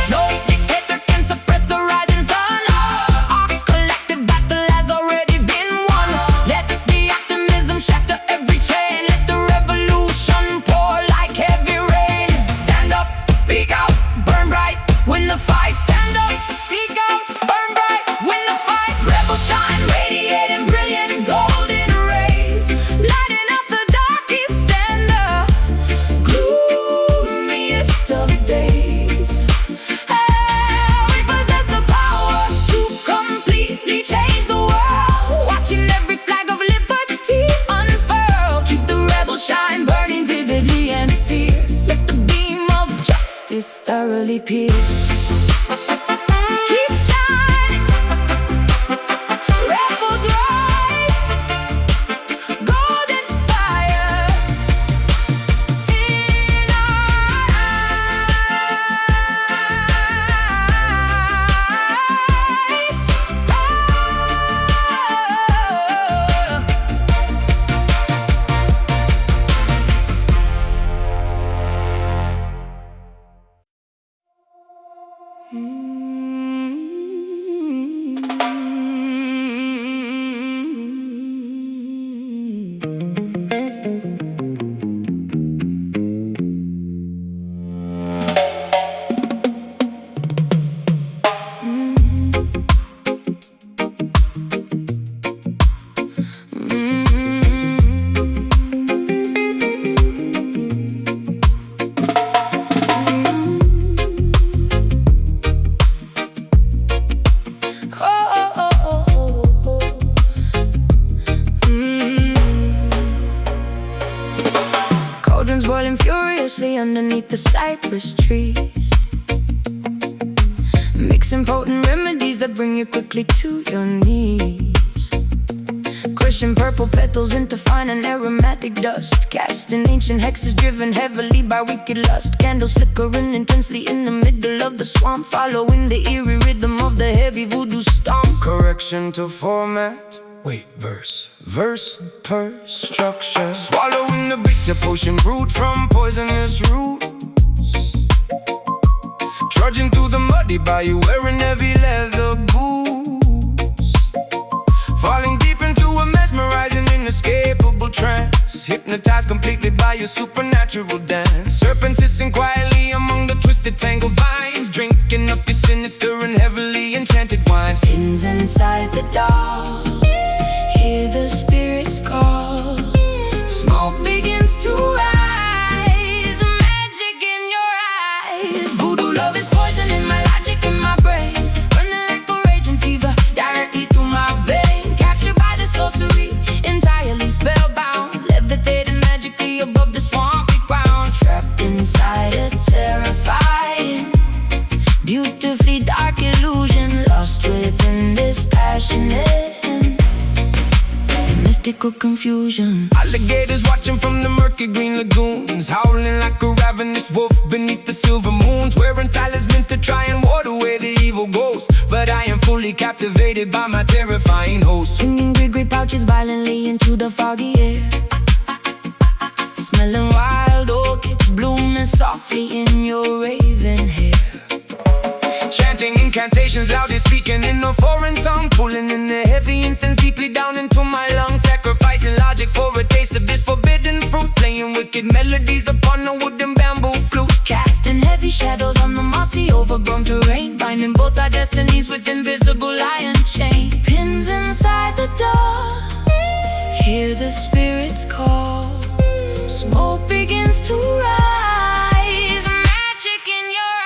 No dictator can suppress the rising sun. Our collective battle has already been won. Let the optimism shatter every chain, let the revolution pour like heavy rain. Stand up, speak out, burn bright, win the fight. Stand up, speak out, burn bright, win the fight. Rebel shine, radiating brilliant golden rays, lighting up the darkest and the gloomiest of days. We possess the power to completely change the world, watching every flag of liberty unfurl. Keep the rebel shine burning vividly and fierce, let the beam of justice thoroughly pierce. Keep shining, rebels rise, golden fire in our eyes. Boiling furiously underneath the cypress trees, mixing potent remedies that bring you quickly to your knees. crushing purple petals into fine and aromatic dust. Casting ancient hexes driven heavily by wicked lust. Candles flickering intensely in the middle of the swamp, following the eerie rhythm of the heavy voodoo stomp. Correction to format. Wait, verse per structure. Swallowing the bitter potion brewed from poisonous roots. Trudging through the muddy bayou wearing heavy leather boots. Falling deep into a mesmerizing, inescapable trance. Hypnotized completely by your supernatural dance. Serpents hissing quietly among the twisted tangled vines. Drinking up your sinister and heavily enchanted wines. Spins inside the doll, hear the spirits call. Smoke begins to rise, magic in your eyes. Voodoo love is poison in my logic in my brain, running like a raging fever directly through my vein. Captured by the sorcery, entirely spellbound, levitating magically above the swampy ground. Trapped inside a terrifying, beautifully dark illusion, lost within this passionate mystical confusion. Alligators watching from the murky green lagoons, howling like a ravenous wolf beneath the silver moons. Wearing talismans to try and ward away the evil ghost, but I am fully captivated by my terrifying host. Swinging grey pouches violently into the foggy air, smelling wild orchids blooming softly in your raven hair. Chanting incantations, loudly speaking in a foreign tongue, pulling in the heavy incense deeply down into my lungs. Sacrificing logic for a taste of this forbidden fruit, playing wicked melodies upon a wooden bamboo flute. Casting heavy shadows on the mossy overgrown terrain, binding both our destinies with invisible iron chain. Pins inside the door, hear the spirits call. Smoke begins to rise, magic in your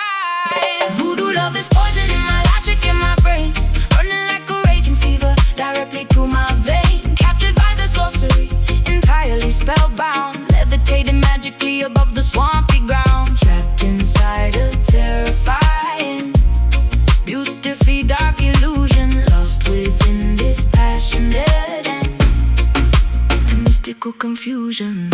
eyes. Voodoo love is poison in my logic in my brain, running like a raging fever directly through my vein. Captured by the sorcery, entirely spellbound, levitating magically above the swampy ground. Trapped inside a terrifying, beautifully dark illusion, lost within this passionate and mystical confusion.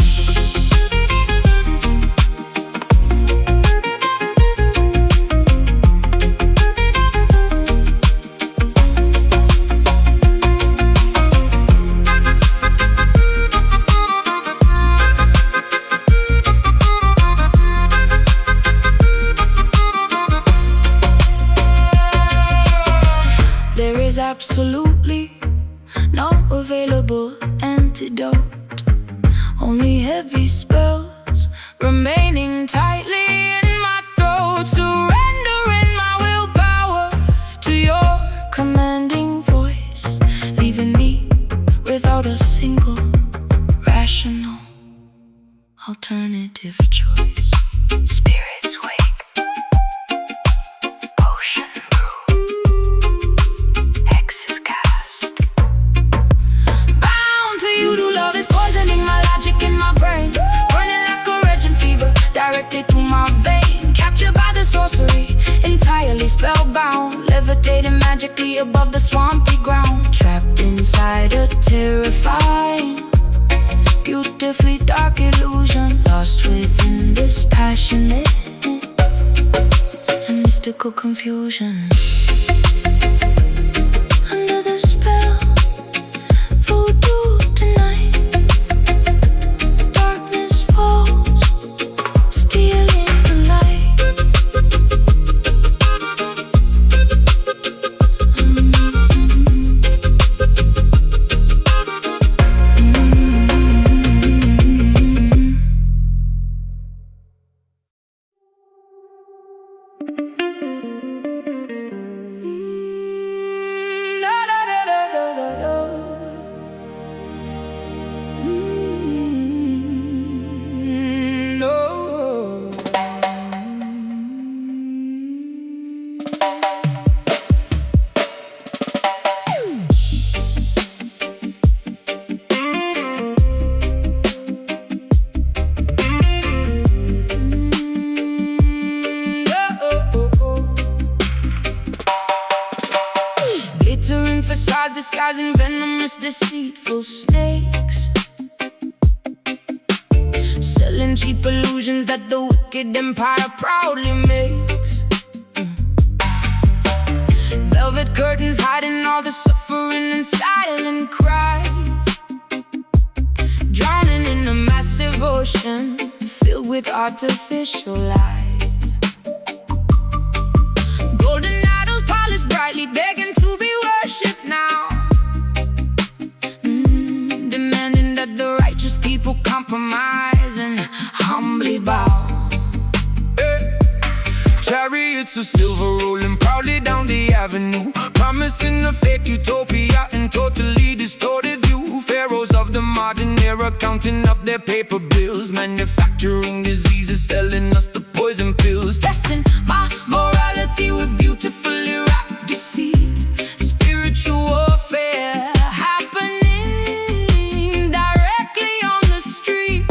Absolutely no available antidote, only heavy spells remaining tightly in my throat. Surrendering my willpower to your commanding voice, leaving me without a single rational alternative choice. Spirits wake, potion through my vein. Captured by the sorcery, entirely spellbound, levitating magically above the swampy ground. Trapped inside a terrifying, beautifully dark illusion, lost within this passionate and mystical confusion. Under the spell, voodoo tonight, darkness falls, stealing the light. its deceitful snakes, selling cheap illusions that the wicked empire proudly makes. Velvet curtains hiding all the suffering and silent cries, drowning in a massive ocean filled with artificial lies. Golden idols polished brightly, begging to be worshipped now, demanding that the righteous people compromise and humbly bow. Chariots of silver rolling proudly down the avenue, promising a fake utopia and totally distorted view. Pharaohs of the modern era counting up their paper bills, manufacturing diseases, selling us the poison pills, Testing my morality with beautifully wrapped deceit. Spiritual warfare happening directly on the street.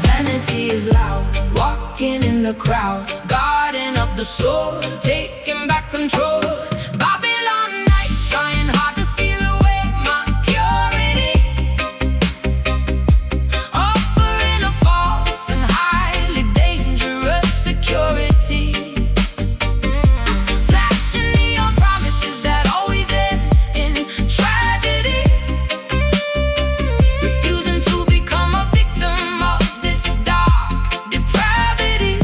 Vanity is loud, walking in the crowd, guarding up the soul, taking back control. Babylon nights trying hard to steal away my purity, offering a false and highly dangerous security, flashing neon promises that always end in tragedy, refusing to become a victim of this dark depravity,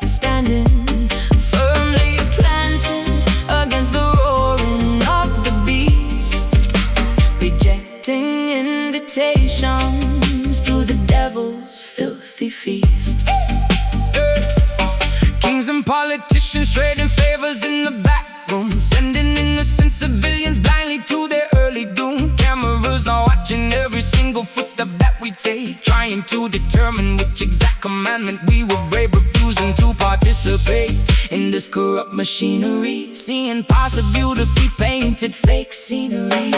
standing firmly planted against the roaring of the beast, rejecting invitations to the devil's filthy feast. Kings and politicians trading favors in the back room, sending innocent civilians blindly to their early doom. Cameras are watching every single footstep that we take, trying to determine which exact commandment we will brave, refusing to participate in this corrupt machinery, seeing past the beautifully painted fake scenery.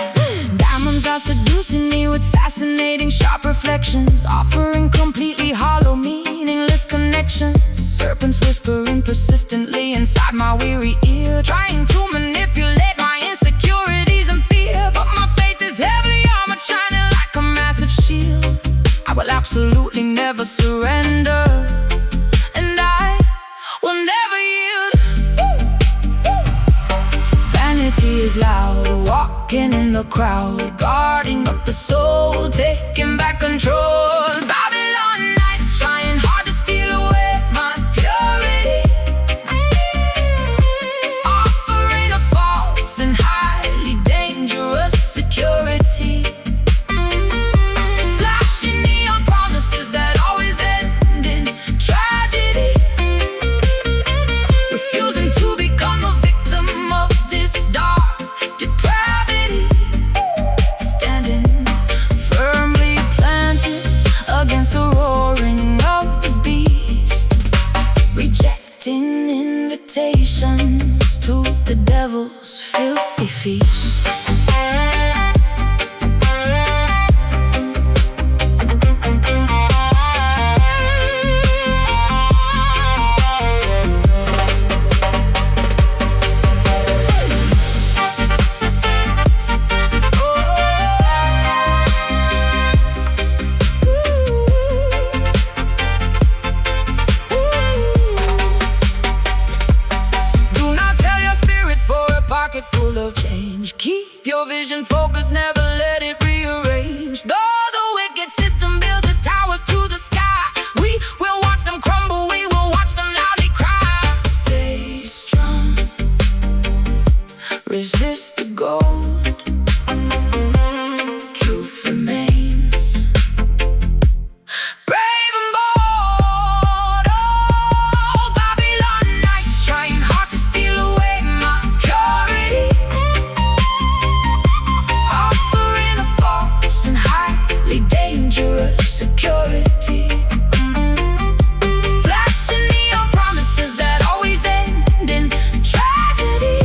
Diamonds are seducing me with fascinating sharp reflections, offering completely hollow meaningless connections. Serpents whispering persistently inside my weary ear, trying to manipulate my insecurities and fear. But my faith is heavily armored, shining like a massive shield. I will absolutely never surrender, and I will never yield. Vanity is loud, walking in the crowd, guarding up the soul, taking back control. Babylon nights trying hard to steal away my purity, offering a false and highly dangerous security, flashing neon promises that always end in tragedy, refusing to become a victim of this dark depravity, standing firmly planted against the roaring of the beast, rejecting invitations to the devil's filthy feast. Do not tell your spirit for a pocket full of change. Keep your vision focused, never let it rearrange. Though the wicked system builds its towers to the sky, we will watch them crumble, we will watch them loudly cry. Stay strong, resist the gold, truth remains. Brave and bold, oh, Babylon nights trying hard to steal away my purity, offering a false and highly dangerous security, flashing neon promises that always end in tragedy,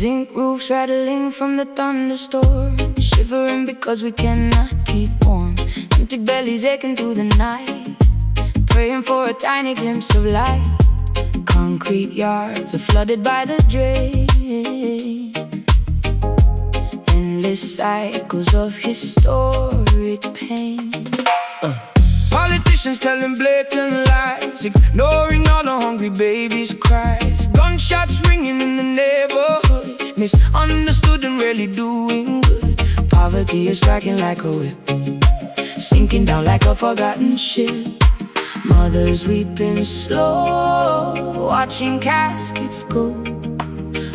Zinc roofs rattling from the thunderstorm, shivering because we cannot keep warm. Empty bellies aching through the night, praying for a tiny glimpse of light. Concrete yards are flooded by the drain, endless cycles of historic pain. Politicians telling blatant lies, ignoring all the hungry babies' cries. Gunshots ringing in the neighborhood, misunderstood and really doing good. Poverty is striking like a whip, sinking down like a forgotten ship. Mothers weeping slow, watching caskets go.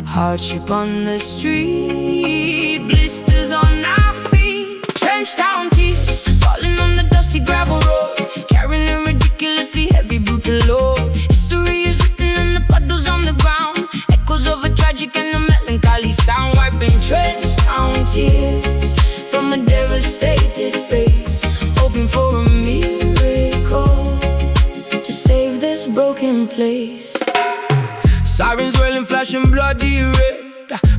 Hardship on the street, blisters on our feet. Trenched down tears, falling on the dusty gravel road, carrying a ridiculously heavy brutal load. History is written in the puddles on the ground, echoes of a tragic and a melancholy sound. Wiping trenched down tears from a devastated face, hoping for a miracle to save this broken place. Sirens wailing, flashing bloody red.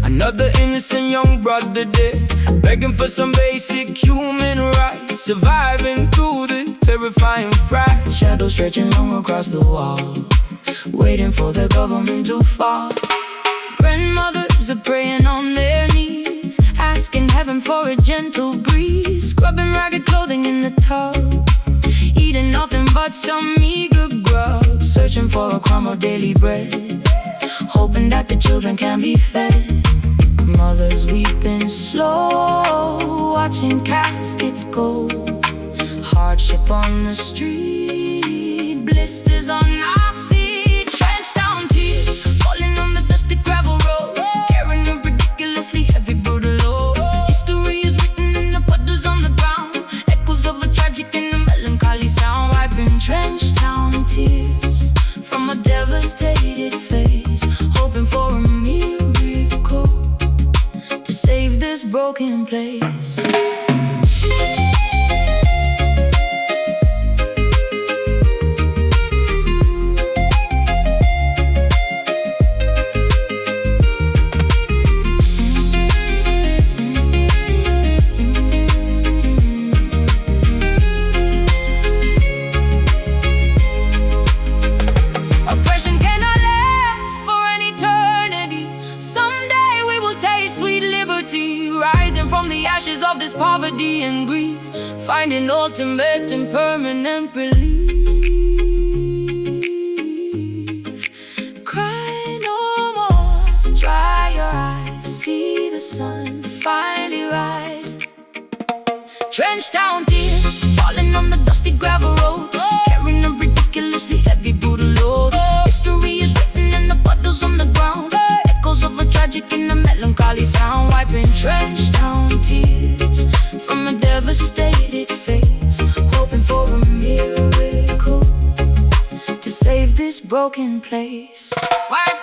Another innocent young brother dead, begging for some basic human rights, surviving through the terrifying fright. Shadows stretching long across the wall, waiting for the government to fall. Grandmothers are praying on their knees, asking heaven for a gentle breeze. Scrubbing ragged clothing in the tub, eating nothing but some meager grub. Searching for a crumb of daily bread, hoping that the children can be fed. Mothers weeping slow, watching caskets go. Hardship on the street, blisters on our feet. Trenched down tears, falling on the dusty gravel road, carrying a ridiculously heavy brutal load. History is written in the puddles on the ground, echoes of a tragic and a melancholy sound. Wiping trenched down tears from a devastated face, hoping for a miracle to save this broken place. Oppression cannot last for an eternity. Someday we will taste sweet liberty, rising from the ashes of this poverty and grief, finding ultimate and permanent relief. Cry no more, dry your eyes, see the sun finally rise. Trenched down tears, falling on the dusty gravel road, carrying a ridiculously heavy brutal load. History is written in the puddles on the ground, echoes of a tragic and a melancholy sound. Wiping trenched down tears from a devastated face, hoping for a miracle to save this broken place. Wipe